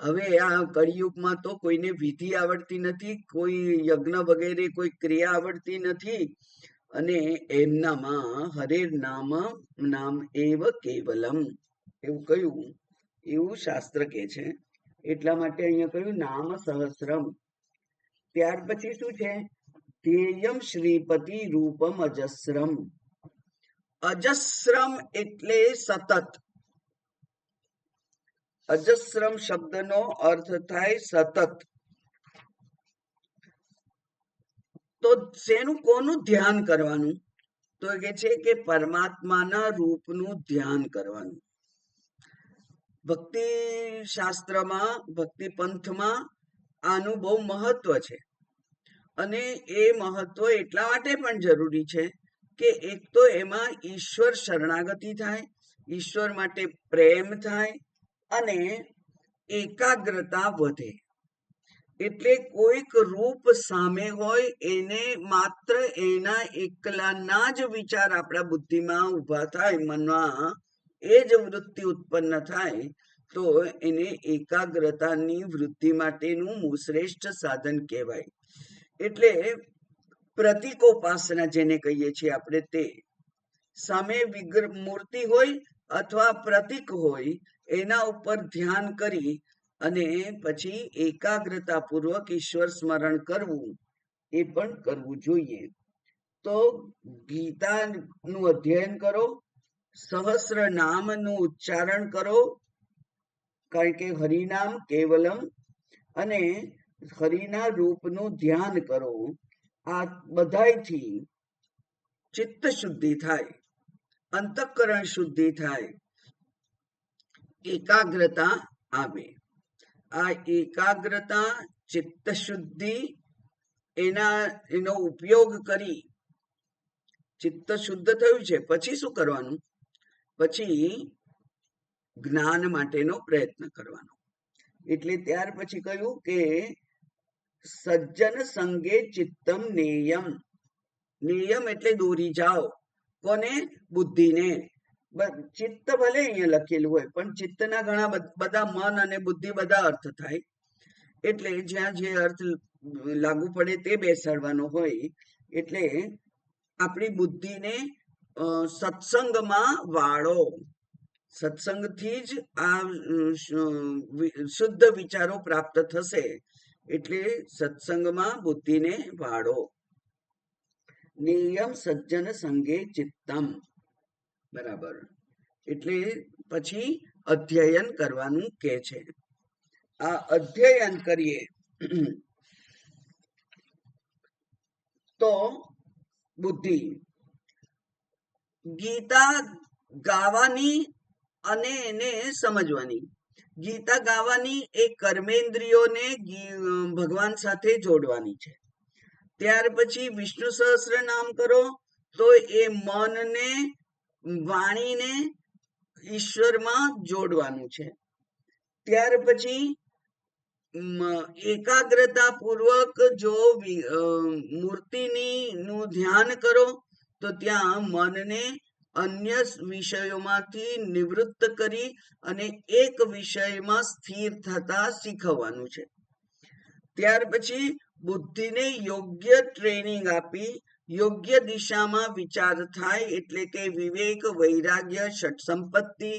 હવે આ કળિયુગમાં તો કોઈને વિધિ આવડતી નથી, કોઈ યજ્ઞ વગેરે કોઈ ક્રિયા આવડતી નથી, અને એમનામાં હરેર નામ એવ કેવલમ એવું કહ્યું, એવું શાસ્ત્ર કે છે. એટલા માટે અહીંયા કહ્યું નામ સહસ્રમ. ત્યાર પછી શું છે? ધ્યેયમ શ્રીપતિ રૂપમ અજસ્રમ. અજસ્રમ એટલે સતત. અજસ્રમ શબ્દનો અર્થ થાય સતત. તો શેનું, કોનું ધ્યાન કરવાનું? તો કે છે કે પરમાત્માના રૂપનું ધ્યાન કરવાનું. ભક્તિ શાસ્ત્રમાં, ભક્તિ પંથમાં આનું બહુ મહત્વ છે. અને એ મહત્વ એટલા માટે પણ જરૂરી છે કે એક તો એમાં ઈશ્વર શરણાગતિ થાય, ઈશ્વર માટે પ્રેમ થાય, અને એકાગ્રતા વધે. એટલે કોઈક રૂપ સામે હોય એને માત્ર એના એકલાના જ વિચાર આપણા બુદ્ધિમાં ઉભા થાય, મનમાં એ જ વૃત્તિ ઉત્પન્ન થાય, તો એને એકાગ્રતાની વૃદ્ધિ માટેનું શ્રેષ્ઠ સાધન કહેવાય. એટલે પ્રતિકોપાસના જેને કહીએ છીએ આપણે, તે સામે મૂર્તિ હોય અથવા પ્રતિક હોય, એના ઉપર ધ્યાન કરી અને પછી એકાગ્રતા પૂર્વક ઈશ્વર સ્મરણ કરવું, એ પણ કરવું જોઈએ. તો ગીતાનું અધ્યયન કરો, સહસ્ર નામનું ઉચ્ચારણ કરો, કારણ કે હરિનામ કેવલમ, અને હરિના રૂપનું ધ્યાન કરો. આ બધાયથી ચિત્ત શુદ્ધિ થાય, અંતઃકરણ શુદ્ધિ થાય, એકાગ્રતા આવે. આ એકાગ્રતા, ચિત્ત શુદ્ધિ, એનો ઉપયોગ કરી ચિત્ત શુદ્ધ થયું છે, પછી શું કરવાનું? પછી જ્ઞાન માટેનો પ્રયત્ન કરવાનો. એટલે ત્યાર પછી કહ્યું કે સજ્જન સંગે ચિત્તમ નેયમ. નેયમ એટલે દોરી જાઓ. કોને? બુદ્ધિને. ચિત્ત ભલે અહીંયા લખેલું હોય, પણ ચિત્તના ઘણા બધા મન અને બુદ્ધિ બધા અર્થ થાય. એટલે જ્યાં જે અર્થ લાગુ પડે તે બેસાડવાનો હોય. એટલે આપણી બુદ્ધિને સત્સંગમાં વાળો. સત્સંગથી જ આ શુદ્ધ વિચારો પ્રાપ્ત થશે. એટલે સત્સંગમાં બુદ્ધિને વાળો. નિયમ સજ્જન સંગે ચિત્તમ. બરાબર. એટલે પછી અધ્યયન કરવાનું કે છે. આ અધ્યયન કરીએ તો બુદ્ધિ. ગીતા ગાવાની અને એને સમજવાની. ગીતા ગાવાની એ કર્મેન્દ્રિયોને ભગવાન સાથે જોડવાની છે. ત્યાર પછી વિષ્ણુ સહસ્ત્ર નામ કરો તો એ મનને, વાણીને ઈશ્વરમાં જોડવાનું છે. ત્યાર પછી એકાગ્રતા પૂર્વક જો મૂર્તિની નું ધ્યાન કરો તો ત્યાં મનને અન્ય વિષયોમાંથી નિવૃત્ત કરી અને એક વિષયમાં સ્થિર થતા શીખવવાનું છે. ત્યાર પછી બુદ્ધિને યોગ્ય ટ્રેનિંગ આપી યોગ્ય દિશામાં વિચાર થાય, એટલે કે વિવેક, વૈરાગ્ય, ષટ સંપત્તિ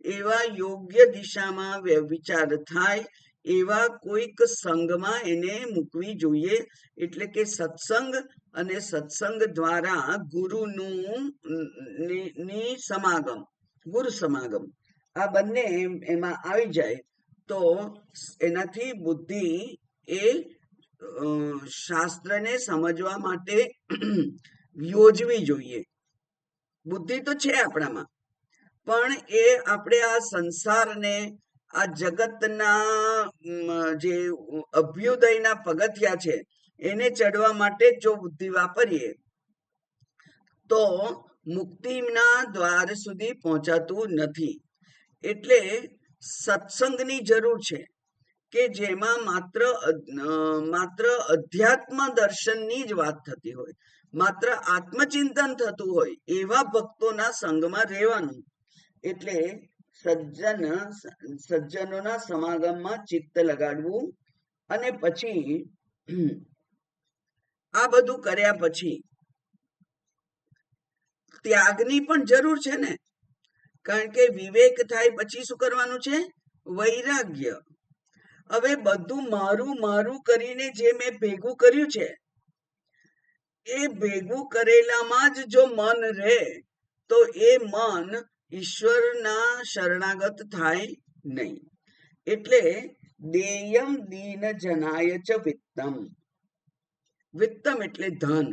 એવા યોગ્ય દિશામાં વિચાર થાય એવા કોઈક સંઘમાં એને મૂકવી જોઈએ. એટલે કે સત્સંગ અને સત્સંગ દ્વારા ગુરુનું સમાગમ, ગુરુ સમાગમ, આ બંને એમાં આવી જાય તો એનાથી બુદ્ધિ એ શાસ્ત્રને સમજવા માટે યોજવી જોઈએ. બુદ્ધિ તો છે આપણામાં, પણ એ આપણે આ સંસારને, આ જગતના જે અભ્યુદયના પગથિયા છે એને ચડવા માટે જો બુદ્ધિ વાપરીએ તો મુક્તિના દ્વાર સુધી પહોંચાતું નથી. એટલે સત્સંગની જરૂર છે કે જેમાં માત્ર અધ્યાત્મ દર્શનની જ વાત થતી હોય, માત્ર આત્મચિંતન થતું હોય એવા ભક્તોના સંગમાં રહેવાનું. એટલે સજ્જનોના સમાગમમાં ચિત્ત લગાડવું. અને પછી આ બધું કર્યા પછી ત્યાગની પણ જરૂર છે ને, કારણ કે વિવેક થાય પછી શું કરવાનું છે? વૈરાગ્ય. હવે બધું મારું મારું કરીને જે મેં ભેગું કર્યું છે એ ભેગું કરેલામાં જ જો મન રહે તો એ મન ઈશ્વરના શરણાગત થાય નહીં. એટલે દેયમ દીન જનાય ચ વિત્તમ. વિત્તમ એટલે ધન,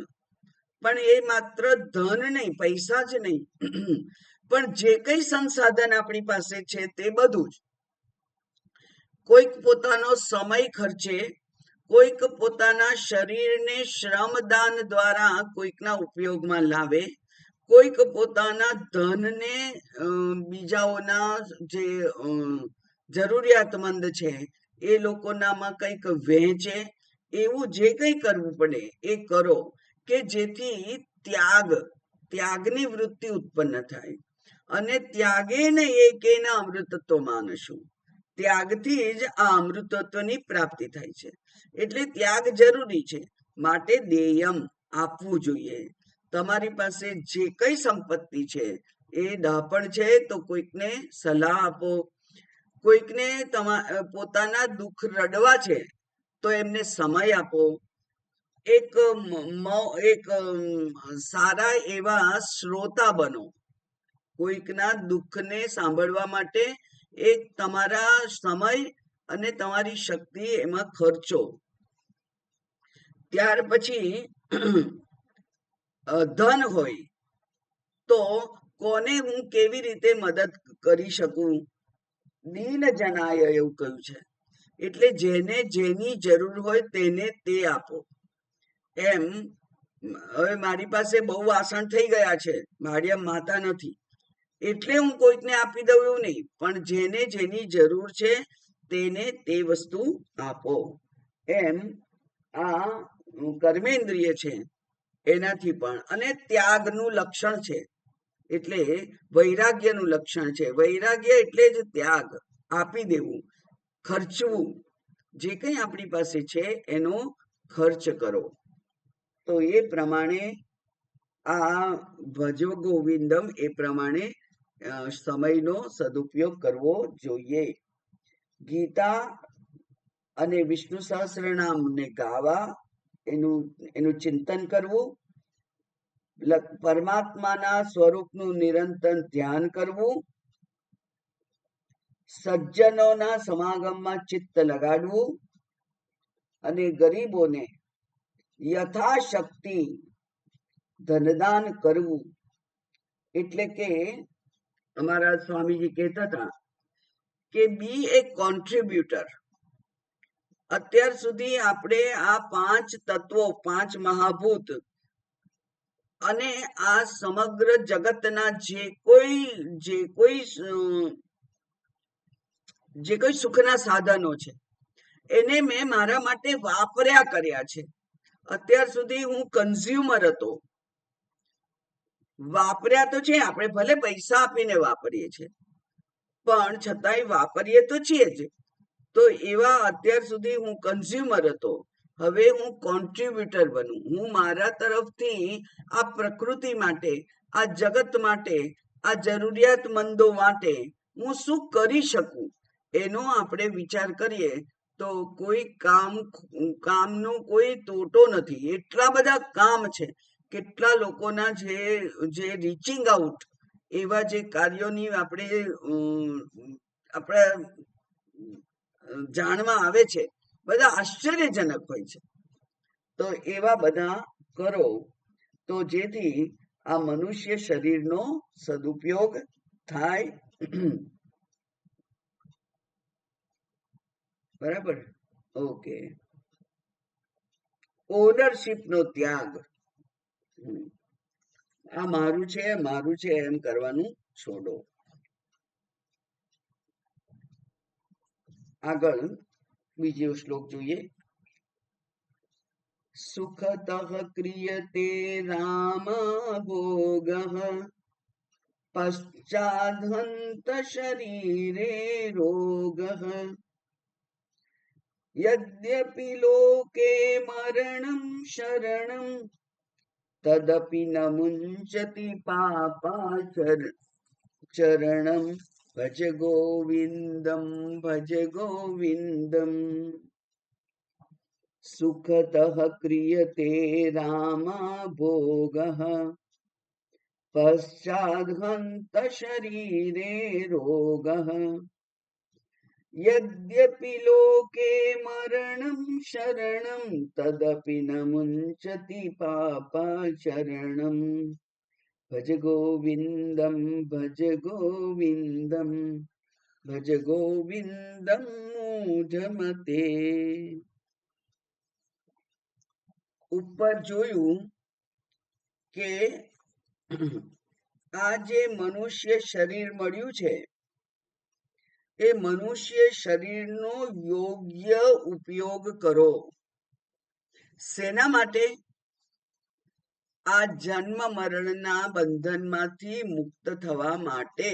પણ એ માત્ર ધન નહીં, પૈસા જ નહીં, પણ જે કઈ સંસાધન આપણી પાસે છે તે બધું જ. કોઈક પોતાનો સમય ખર્ચે, કોઈક પોતાના શરીરને શ્રમદાન દ્વારા કોઈકના ઉપયોગમાં લાવે, કોઈક પોતાના ધનને બીજાઓના જે જરૂરિયાતમંદ છે એ લોકોનામાં કંઈક વહેંચે. એવું જે કંઈ કરવું પડે એ કરો કે જેથી ત્યાગની વૃત્તિ ઉત્પન્ન થાય. અને ત્યાગે ને એકેના અમૃતત્વ માનશું. ત્યાગથી જ આ અમૃતત્વની પ્રાપ્તિ થાય છે. એટલે ત્યાગ જરૂરી છે. માટે દેયમ આપવું જોઈએ. તમારી પાસે જે કઈ સંપત્તિ છે એ દાપણ છે તો કોઈકને સલાહ આપો, કોઈકને પોતાના દુઃખ રડવા છે તો એમને સમય આપો. એક સારા એવા શ્રોતા બનો. કોઈકના દુઃખને સાંભળવા માટે એક તમારા સમય અને તમારી શક્તિ એમાં ખર્ચો. ત્યાર પછી ધન હોય તો કોને હું કેવી રીતે મદદ કરી શકું, દીન જનાય એવું કહ્યું છે. એટલે જેને જેની જરૂર હોય તેને તે આપો. એમ હવે મારી પાસે બહુ વાસણ થઈ ગયા છે, મારી માતા નથી, એટલે હું કોઈકને આપી દઉં એવું નહીં, પણ જેને જેની જરૂર છે તેને તે વસ્તુ આપો. એમ આ કર્મેન્દ્રિય છે એનાથી પણ, અને ત્યાગનું લક્ષણ છે, એટલે વૈરાગ્યનું લક્ષણ છે. વૈરાગ્ય એટલે જ ત્યાગ, આપી દેવું, ખર્ચવું, જે કંઈ આપણી પાસે છે એનો ખર્ચ કરો. તો એ પ્રમાણે આ ભજો ગોવિંદમ એ પ્રમાણે સમયનો સદુપયોગ કરવો જોઈએ. ગીતા અને વિષ્ણુ સહસ્રનામને ગાવા, એનું ચિંતન કરવું, પરમાત્માના સ્વરૂપનું નિરંતર ધ્યાન કરવું, સજ્જનોના સમાગમમાં ચિત્ત લગાડવું, અને ગરીબોને યથાશક્તિ ધનદાન કરવું. એટલે કે અમારા સ્વામીજી કહેતા હતા કે બી એ કોન્ટ્રીબ્યુટર. અત્યાર સુધી આપણે આ 5 તત્વો, 5 મહાભૂત અને આ સમગ્ર જગતના જે કોઈ સુખના સાધનો છે એને મેં મારા માટે વાપર્યા કર્યા છે. અત્યાર સુધી હું કન્ઝ્યુમર હતો. વાપર્યા તો છે, આપણે ભલે પૈસા આપીને વાપરીએ છીએ, પણ છતાંય વાપરીએ તો છીએ જ. તો એવા અત્યાર સુધી હું કન્ઝ્યુમર હતો, હવે હું કોન્ટ્રીબ્યુટર બનું. હું મારા તરફથી આ પ્રકૃતિ માટે, આ જગત માટે, આ જરૂરિયાતમંદો માટે હું શું કરી શકું એનો આપણે વિચાર કરીએ તો કોઈ કામનો કોઈ તોટો નથી. એટલા બધા કામ છે, કેટલા લોકોના જે રીચિંગ આઉટ, એવા જે કાર્યોની આપણે જાણવા આવે છે, બધા આશ્ચર્યજનક હોય છે. તો એવા બધા કરો તો જેથી આ મનુષ્ય શરીરનો સદુપયોગ થાય. બરાબર, ઓકે. ઓનરશિપ નો ત્યાગ. આ મારું છે એમ કરવાનું છોડો. આગળ બીજો શ્લોક જોઈએ. સુખતઃ ક્રિયતે રામ ભોગઃ પશ્ચાદહંત શરીરે રોગઃ યદ્યપિ લોકે મરણં શરણં તદપિ ન મુંચતિ પાપાચરણં ભજ ગોવિંદમ ભજ ગોવિંદમ. સુખતઃ ક્રિયતે રામા ભોગઃ પશ્ચાદહંત શરીરે રોગઃ યદ્યપિ લોકે મરણં શરણં તદપિ ન મુંચતિ પાપાચરણં ભજ ગોવિંદમ ભજ ગોવિંદમ ભજ ગોવિંદમ મૂઢમતે. ઉપર જોયું કે આ જે મનુષ્ય શરીર મળ્યું છે એ મનુષ્ય શરીરનો યોગ્ય ઉપયોગ કરો. શેના માટે? આ જન્મ મરણના બંધનમાંથી મુક્ત થવા માટે.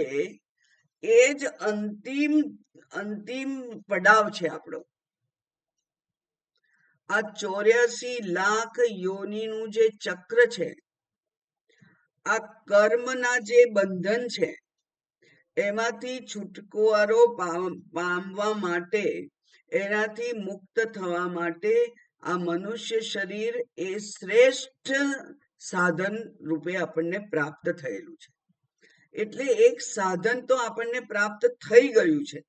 એ જ અંતિમ પડાવ છે આપણો. આ 84 લાખ યોનિનું જે ચક્ર છે, આ કર્મના જે બંધન છે એમાંથી છુટકારો પામવા માટે, એનાથી મુક્ત થવા માટે આ મનુષ્ય શરીર એ શ્રેષ્ઠ સાધન રૂપે આપણને પ્રાપ્ત થયેલું છે. એટલે એક સાધન તો આપણને પ્રાપ્ત થઈ ગયું છે.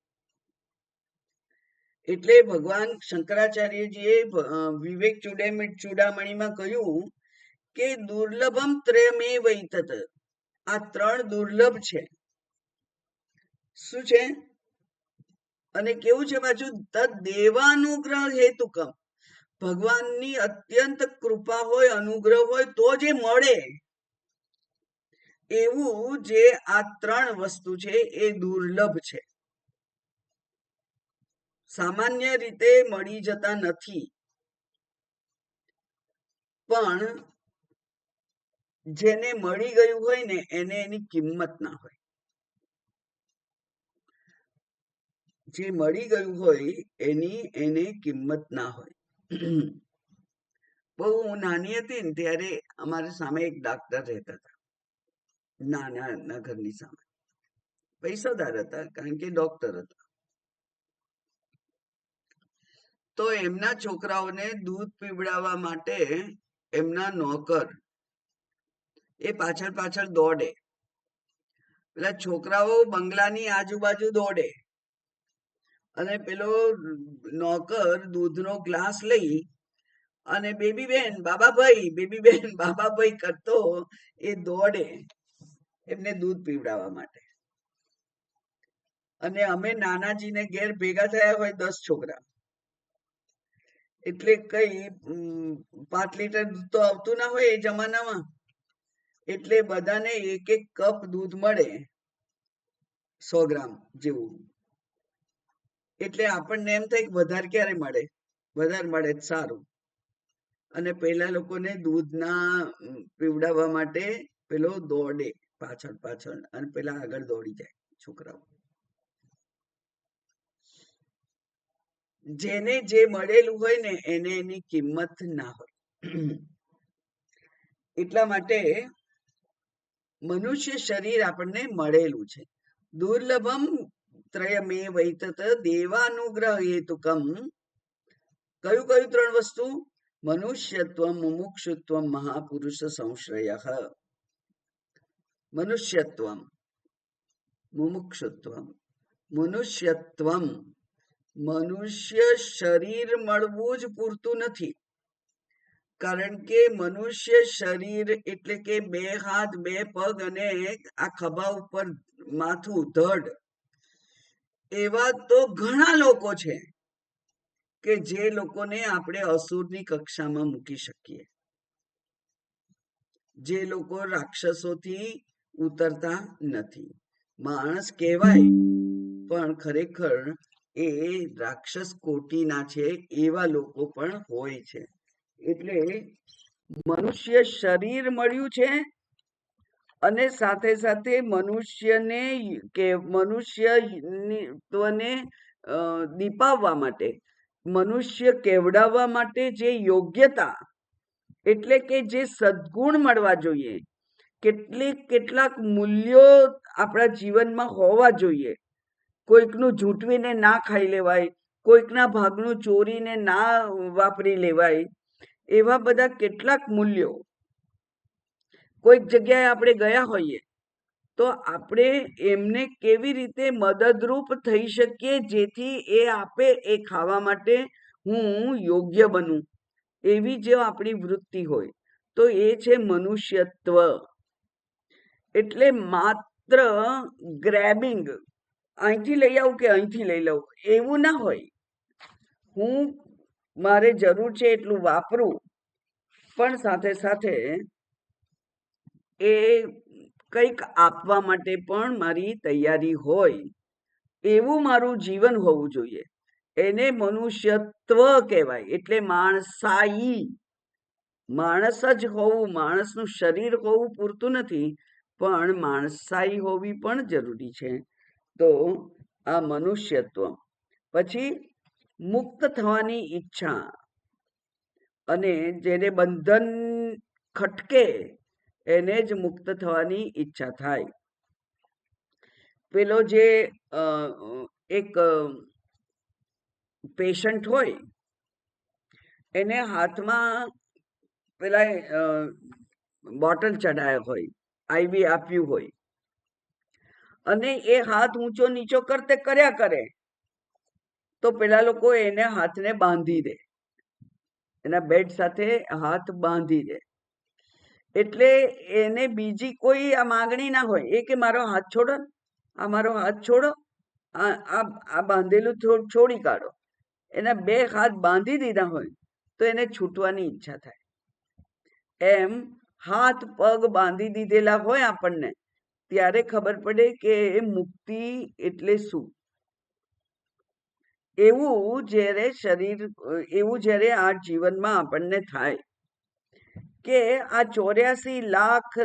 એટલે ભગવાન શંકરાચાર્યજીએ વિવેક ચૂડામણીમાં કહ્યું કે દુર્લભમ ત્રયમે વૈતત, આ ત્રણ દુર્લભ છે. શું છે? અને કેવું છે પાછું? તદ દેવાનુગ્રહ હેતુકમ, ભગવાનની અત્યંત કૃપા હોય, અનુગ્રહ હોય તો જે મળે એવું જે આ ત્રણ વસ્તુ છે એ દુર્લભ છે, સામાન્ય રીતે મળી જતા નથી. પણ જેને મળી ગયું હોય ને એને એની કિંમત ના હોય. જે મળી ગયું હોય એની એને કિંમત ના હોય. બહુ હું નાની હતી ને ત્યારે અમારી સામે એક ડાક્ટર રહેતા હતા, નાના ઘરની સામે. પૈસાદાર હતા કારણ કે ડોક્ટર હતા. તો એમના છોકરાઓને દૂધ પીવડાવવા માટે એમના નોકર એ પાછળ પાછળ દોડે. પેલા છોકરાઓ બંગલાની આજુબાજુ દોડે અને પેલો નોકર દૂધનો ગ્લાસ લઈ અને બેબી બેન બાબાભાઈ કરતો એ દોડે એમને દૂધ પીવડાવવા માટે. અને અમે નાનાજીને ઘેર ભેગા થયા હોય 10 છોકરા, એટલે કઈ 5 લીટર દૂધ તો આવતું ના હોય એ જમાનામાં, એટલે બધાને એક એક કપ દૂધ મળે, 100 ગ્રામ જેવું. એટલે આપણને એમ થાય કે વધારે ક્યારે મળે, વધારે મળે સારું. અને પેલા લોકોને દૂધના પીવડાવવા માટે પેલો દોડે પાછળ પાછળ અને પેલા આગળ દોડી જાય છોકરાઓ. જેને જે મળેલું હોય ને એને એની કિંમત ના હોય. એટલા માટે મનુષ્ય શરીર આપણને મળેલું છે. દુર્લભમ ત્રયમે વૈતત દેવાનુગ્રહ હેતુકમ. કયું કયું ત્રણ વસ્તુ? મનુષ્યત્વમ, મુમુક્ષુત્વમ, મહાપુરુષ સંશ્રય. મનુષ્યત્વમ, મુમુક્ષુત્વમ. મનુષ્યત્વમ, મનુષ્ય શરીર મળવું જ પૂરતું નથી, કારણ કે મનુષ્ય શરીર એટલે કે 2 હાથ 2 પગ અને આ ખભા ઉપર માથું ધડ, એવા તો ઘણા લોકો છે કે જે લોકોને આપણે અસુરની કક્ષામાં મૂકી શકીએ, જે લોકો રાક્ષસોથી ઉતરતા નથી. માણસ કહેવાય પણ ખરેખર એ રાક્ષસ કોટીના છે, એવા લોકો પણ હોય છે. એટલે મનુષ્ય શરીર મળ્યું છે અને સાથે સાથે મનુષ્યને કે મનુષ્યત્વને દીપાવવા માટે, મનુષ્ય કેવડાવવા માટે જે યોગ્યતા, એટલે કે જે સદ્ગુણ મળવા જોઈએ, કેટલાક મૂલ્યો આપણા જીવનમાં હોવા જોઈએ. કોઈકનું ઝૂંટવીને ના ખાઈ લેવાય, કોઈકના ભાગનું ચોરીને ના વાપરી લેવાય, એવા બધા કેટલાક મૂલ્યો. કોઈક જગ્યાએ આપણે ગયા હોઈએ તો આપણે એમને કેવી રીતે મદદરૂપ થઈ શકીએ જેથી એ આપે એ ખાવા માટે હું યોગ્ય બનું, એવી જે આપણી વૃત્તિ હોય તો એ છે મનુષ્યત્વ. એટલે માત્ર ગ્રેબિંગ, અહીંથી લઈ આવું કે અહીંથી લઈ લઉં એવું ના હોય. હું મારે જરૂર છે એટલું વાપરું, પણ સાથે સાથે એ કંઈક આપવા માટે પણ મારી તૈયારી હોય, એવું મારું જીવન હોવું જોઈએ. એને મનુષ્યત્વ કહેવાય. એટલે માણસાઈ, માણસ જ હોવું, માણસનું શરીર હોવું પૂરતું નથી, પણ માણસાઈ હોવી પણ જરૂરી છે. તો આ મનુષ્યત્વ. પછી મુક્ત થવાની ઈચ્છા, અને જેને બંધન ખટકે એને જ મુક્ત થવાની ઈચ્છા થાય. પેલો જે એક પેશન્ટ હોય એને હાથમાં પેલા બોટલ ચડાયો હોય, આઈવી આપ્યું હોય, અને એ હાથ ઊંચો નીચો કર્યા કરે, તો પેલા લોકો એને હાથને બાંધી દે, એના બેડ સાથે હાથ બાંધી દે, એટલે એને બીજી કોઈ આ માંગણી ના હોય. એ કે મારો હાથ છોડો, આ મારો હાથ છોડો, આ બાંધેલું છોડી કાઢો. એના બે હાથ બાંધી દીધા હોય તો એને છૂટવાની ઈચ્છા થાય. એમ હાથ પગ બાંધી દીધેલા હોય આપણને ત્યારે ખબર પડે કે મુક્તિ એટલે શું. એવું જ્યારે આ જીવનમાં આપણને થાય કે આ 84 લાખ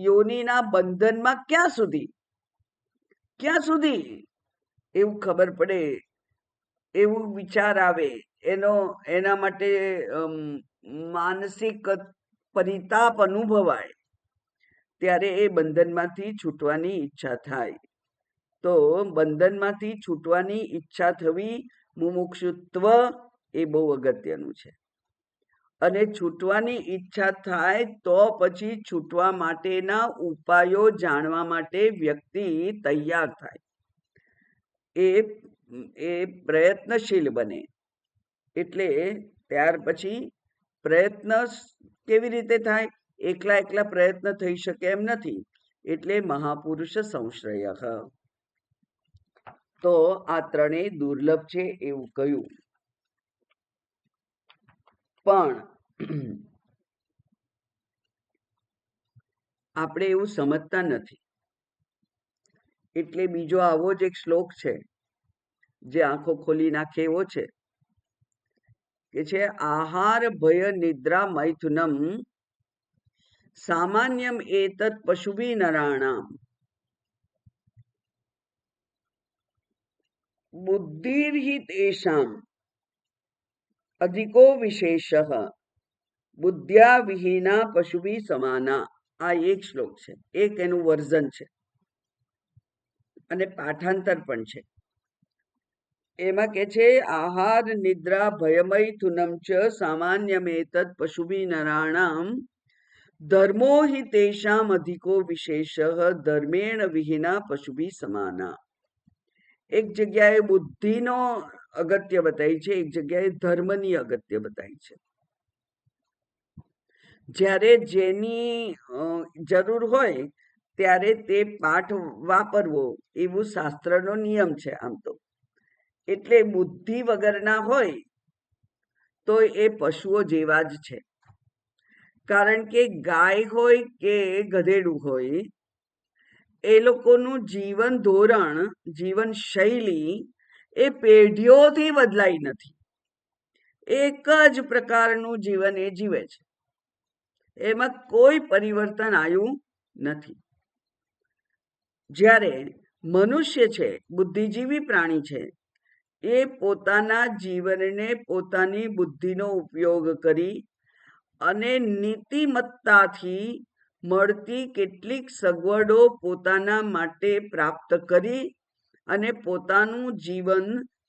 યોનિના બંધનમાં ક્યાં સુધી એવું ખબર પડે, એવું વિચાર આવે, એના માટે માનસિક પરિતાપ અનુભવાય, ત્યારે એ બંધનમાંથી છૂટવાની ઈચ્છા થાય. તો બંધનમાંથી છૂટવાની ઈચ્છા થવી, મુમુક્ષુત્વ, એ બહુ અગત્યનું છે. અને છૂટવાની ઈચ્છા થાય તો પછી છૂટવા માટેના ઉપાયો જાણવા માટે વ્યક્તિ તૈયાર થાય, એ પ્રયત્નશીલ બને. એટલે ત્યાર પછી પ્રયત્ન કેવી રીતે થાય? એકલા પ્રયત્ન થઈ શકે એમ નથી. એટલે મહાપુરુષ સંશ્રય. તો આ ત્રણેય દુર્લભ છે એવું કહ્યું. પણ આપણે એવું સમજતા નથી. એટલે બીજો આવો જ એક શ્લોક છે જે આંખો ખોલી નાખે એવો છે, કે છે આહાર ભય નિદ્રા મૈથુનમ સામાન્યમ એતત પશુભી નરાણામ બુદ્ધિર્હિ તેષામ અધિકો વિશેષઃ બુદ્ધ્યા વિહીના પશુભી સમાના. આ એક શ્લોક છે, એક એનું વર્ઝન છે અને પાઠાંતર પણ છે. એમાં કે છે આહાર નિદ્રા ભયમૈથુનમ ચ સામાન્યમેતદ પશુભી નરાણામ ધર્મો હિ તેષામ અધિકો વિશેષઃ ધર્મેણ વિહીના પશુભી સમાના. એક જગ્યાએ બુદ્ધિનો અગત્ય બતાવી છે, એક જગ્યાએ ધર્મની અગત્ય બતાવી છે. જ્યારે જેની જરૂર હોય ત્યારે તે પાઠ વાપરવો એવું શાસ્ત્રનો નિયમ છે આમ તો. એટલે બુદ્ધિ વગરના હોય તો એ પશુઓ જેવા જ છે. કારણ કે ગાય હોય કે ગધેડું હોય, એ લોકોનું જીવન ધોરણ, જીવન શૈલી એ પેઢીઓથી બદલાઈ નથી. એક જ પ્રકારનું જીવન એ જીવે છે, એમાં કોઈ પરિવર્તન આવ્યું નથી. જ્યારે મનુષ્ય છે, બુદ્ધિજીવી પ્રાણી છે, એ પોતાના જીવનને પોતાની બુદ્ધિનો ઉપયોગ કરી અને નીતિમત્તાથી મળતી કેટલીક સગવડો પોતાના માટે પ્રાપ્ત કરી અને પોતાનું જીવન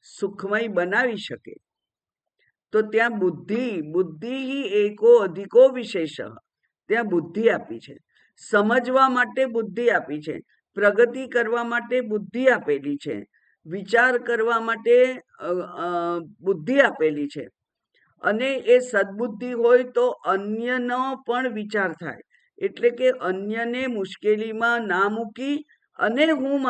સુખમય બનાવી શકે. તો ત્યાં બુદ્ધિ એકો અધિકો વિશેષ, ત્યાં બુદ્ધિ આપી છે. સમજવા માટે બુદ્ધિ આપી છે, પ્રગતિ કરવા માટે બુદ્ધિ આપેલી છે, વિચાર કરવા માટે બુદ્ધિ આપેલી છે. અને એ સદબુદ્ધિ હોય તો અન્યનો પણ વિચાર થાય. એટલે કે અન્યને મુશ્કેલીમાં ના મૂકી અને હું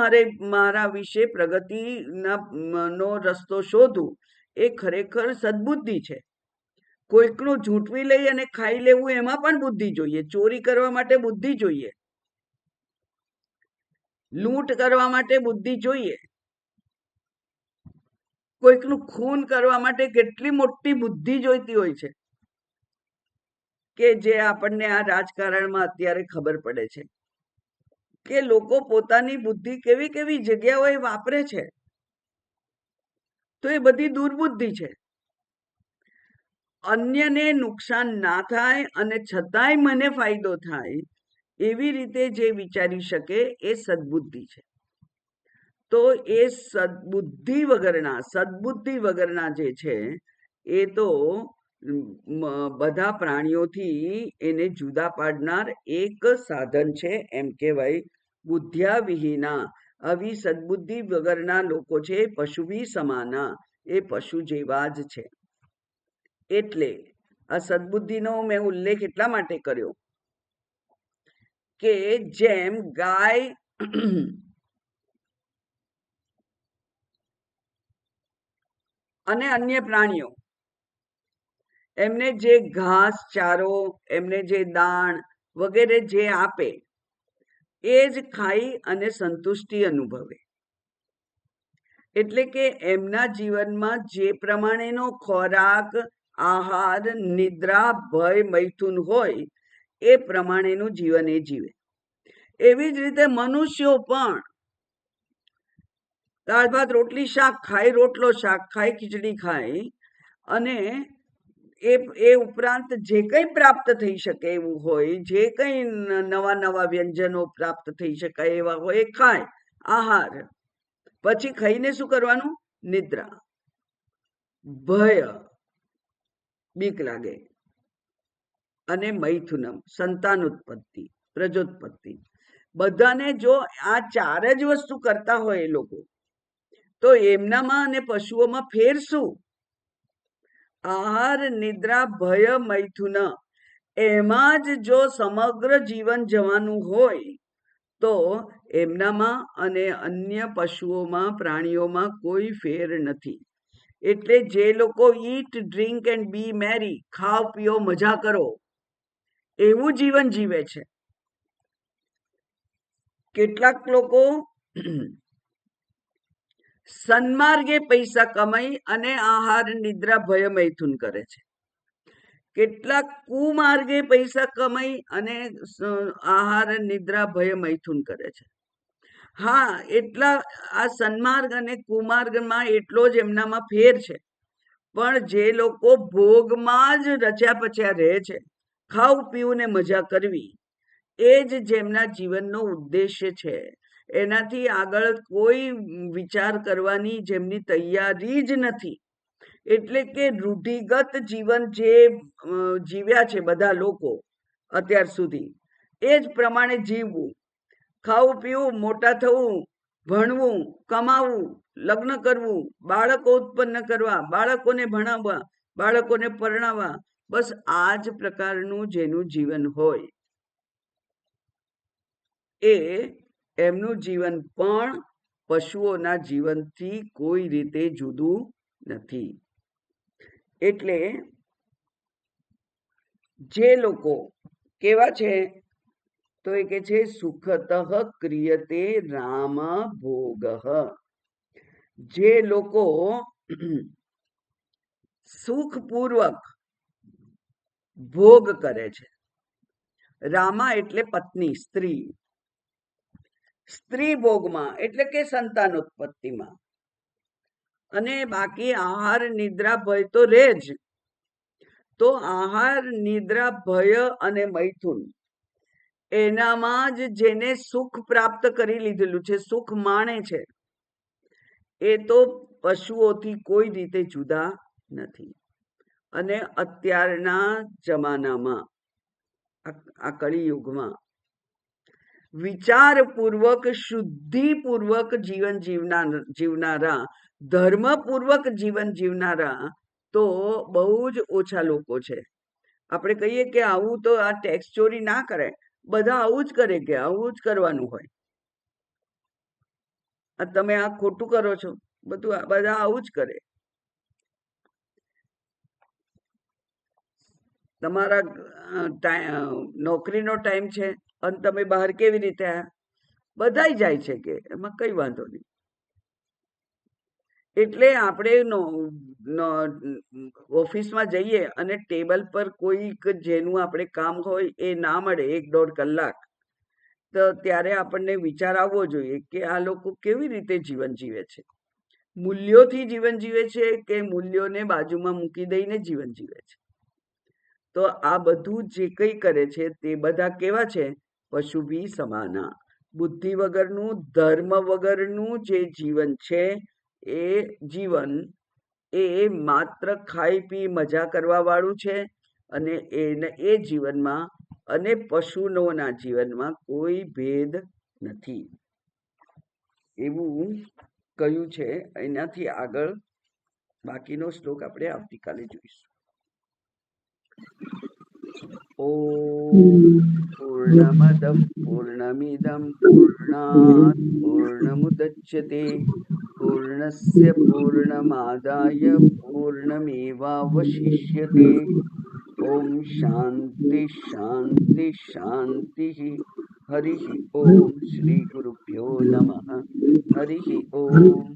મારા વિશે પ્રગતિનો રસ્તો શોધું, એ ખરેખર સદબુદ્ધિ છે. કોઈકનું ઝૂંટવી લઈ અને ખાઈ લેવું, એમાં પણ બુદ્ધિ જોઈએ. ચોરી કરવા માટે બુદ્ધિ જોઈએ, લૂંટ કરવા માટે બુદ્ધિ જોઈએ, કોઈકનું ખૂન કરવા માટે કેટલી મોટી બુદ્ધિ જોઈતી હોય છે, કે જે આપણને આ રાજકારણમાં અત્યારે ખબર પડે છે કે લોકો પોતાની બુદ્ધિ કેવી કેવી જગ્યાઓએ વાપરે છે. તો એ બધી દુર્બુદ્ધિ છે. અન્યને નુકસાન ના થાય અને છતાંય મને ફાયદો થાય એવી રીતે જે વિચારી શકે એ સદબુદ્ધિ છે. તો એ સદબુદ્ધિ વગરના જે છે એ તો બધા પ્રાણીઓથી એને જુદા પાડનાર એક સાધન છે, એમ કહેવાય. બુદ્ધ્યા વિહીના, આવી સદબુદ્ધિ વગરના લોકો છે પશુભી સમાના, એ પશુ જેવા જ છે. એટલે આ સદબુદ્ધિનો મેં ઉલ્લેખ એટલા માટે કર્યો કે જેમ ગાય અને અન્ય પ્રાણીઓ એમને જે ઘાસ ચારો, એમને જે દાણ વગેરે જે આપે એ જ ખાઈ અને સંતુષ્ટિ અનુભવે. એટલે કે એમના જીવનમાં જે પ્રમાણેનો ખોરાક, આહાર, નિદ્રા, ભય, મૈથુન હોય એ પ્રમાણેનું જીવન એ જીવે. એવી જ રીતે મનુષ્યો પણ દાળ ભાત રોટલી શાક ખાય, રોટલો શાક ખાય, ખીચડી ખાય, અને એ ઉપરાંત જે કંઈ પ્રાપ્ત થઈ શકે એવું હોય, જે કંઈ નવા નવા વ્યંજનો પ્રાપ્ત થઈ શકાય એવા હોય એ ખાય, આહાર. પછી ખાઈને શું કરવાનું? નિદ્રા, ભય, બીક લાગે, અને મૈથુનમ, સંતાન ઉત્પત્તિ, પ્રજોત્પત્તિ. બધાને જો આ ચાર જ વસ્તુ કરતા હોય એ લોકો, તો એમનામાં અને પશુઓમાં ફેર શું? આહાર, નિદ્રા, ભય, મૈથુન, એમાં જ જો સમગ્ર જીવન જવાનું હોય તો એમનામાં અને અન્ય પશુઓમાં, પ્રાણીઓમાં કોઈ ફેર નથી. એટલે જે લોકો ઈટ, ડ્રિંક એન્ડ બી મેરી, ખાઓ પીઓ મજા કરો એવું જીવન જીવે છે. કેટલાક લોકો સન્માર્ગે પૈસા કમાઈ અને આહાર, નિદ્રા, ભય, મૈથુન કરે છે. કેટલાક કુમાર્ગે પૈસા કમાઈ અને આહાર, નિદ્રા, ભય, મૈથુન કરે છે. હા, એટલા આ સન્માર્ગ અને કુમાર્ગમાં એટલો જ એમનામાં ફેર છે. પણ જે લોકો ભોગમાં જ રચ્યા પચ્યા રહે છે, ખાવું પીવું ને મજા કરવી, એ જ જેમના જીવનનો ઉદ્દેશ્ય છે. એનાથી આગળ કોઈ વિચાર કરવાની જેમની તૈયારી જ નથી. એટલે કે રૂઢિગત જીવન જે જીવ્યા છે બધા લોકો અત્યાર સુધી, એ જ પ્રમાણે જીવવું, ખાવું પીવું, મોટા થવું, ભણવું, કમાવું, લગ્ન કરવું, બાળકો ઉત્પન્ન કરવા, બાળકોને ભણાવવા, બાળકોને પરણાવવા, બસ આ જ પ્રકારનું જેનું જીવન હોય એ એમનું જીવન પણ પશુઓના જીવનથી કોઈ રીતે જુદું નથી. એટલે જે લોકો કેવા છે તો એ કે છે સુખતઃ ક્રિયતે રામ ભોગ. જે લોકો સુખપૂર્વક ભોગ કરે છે. રામા એટલે પત્ની, સ્ત્રી. સ્ત્રી ભોગમાં એટલે કે સંતાનોત્પત્તિમાં. અને બાકી આહાર, નિદ્રા, ભય તો રહે જ. તો આહાર, નિદ્રા, ભય અને મૈથુન એનામાં જ જેને સુખ પ્રાપ્ત કરી લીધેલું છે, સુખ માણે છે, એ તો પશુઓથી કોઈ રીતે જુદા નથી. અને અત્યારના જમાનામાં, આ કળિયુગમાં વિચારપૂર્વક, શુદ્ધિપૂર્વક જીવન જીવનારા, ધર્મપૂર્વક જીવન જીવનારા તો બહુ જ ઓછા લોકો છે. આપણે કહીએ કે આવું તો આ ટેક્સ ચોરી ના કરે, બધા આવું જ કરે કે આવું જ કરવાનું હોય. તમે આ ખોટું કરો છો, બધું બધા આવું જ કરે. તમારા નોકરીનો ટાઈમ છે અને તમે બહાર કેવી રીતે આવ્યા? બધાય જાય છે કે એમાં કઈ વાંધો નહીં. એટલે આપણે ઓફિસમાં જઈએ અને ટેબલ પર કોઈક જેનું આપણે કામ હોય એ ના મળે 1-1.5 કલાક, તો ત્યારે આપણને વિચાર આવવો જોઈએ કે આ લોકો કેવી રીતે જીવન જીવે છે. મૂલ્યોથી જીવન જીવે છે કે મૂલ્યોને બાજુમાં મૂકી દઈને જીવન જીવે છે. તો આ બધું જે કંઈ કરે છે તે બધા કેવા છે? પશુભી સમાના. બુદ્ધિ વગરનું, ધર્મ વગરનું જે જીવન છે એ જીવન એ માત્ર ખાઈ પી મજા કરવા વાળું છે. અને એ જીવનમાં અને પશુઓના જીવનમાં કોઈ ભેદ નથી એવું કહ્યું છે. એનાથી આગળ બાકીનો શ્લોક આપણે આવતીકાલે જોઈશું. ઓમ પૂર્ણમદઃ પૂર્ણમિદં પૂર્ણાત પૂર્ણમુદચ્યતે પૂર્ણસ્ય પૂર્ણમાદાય પૂર્ણમેવાવશિષ્યતે. ઓમ શાંતિ શાંતિ શાંતિ. હરિ ઓમ શ્રી ગુરુભ્યો નમઃ. હરિ ઓમ.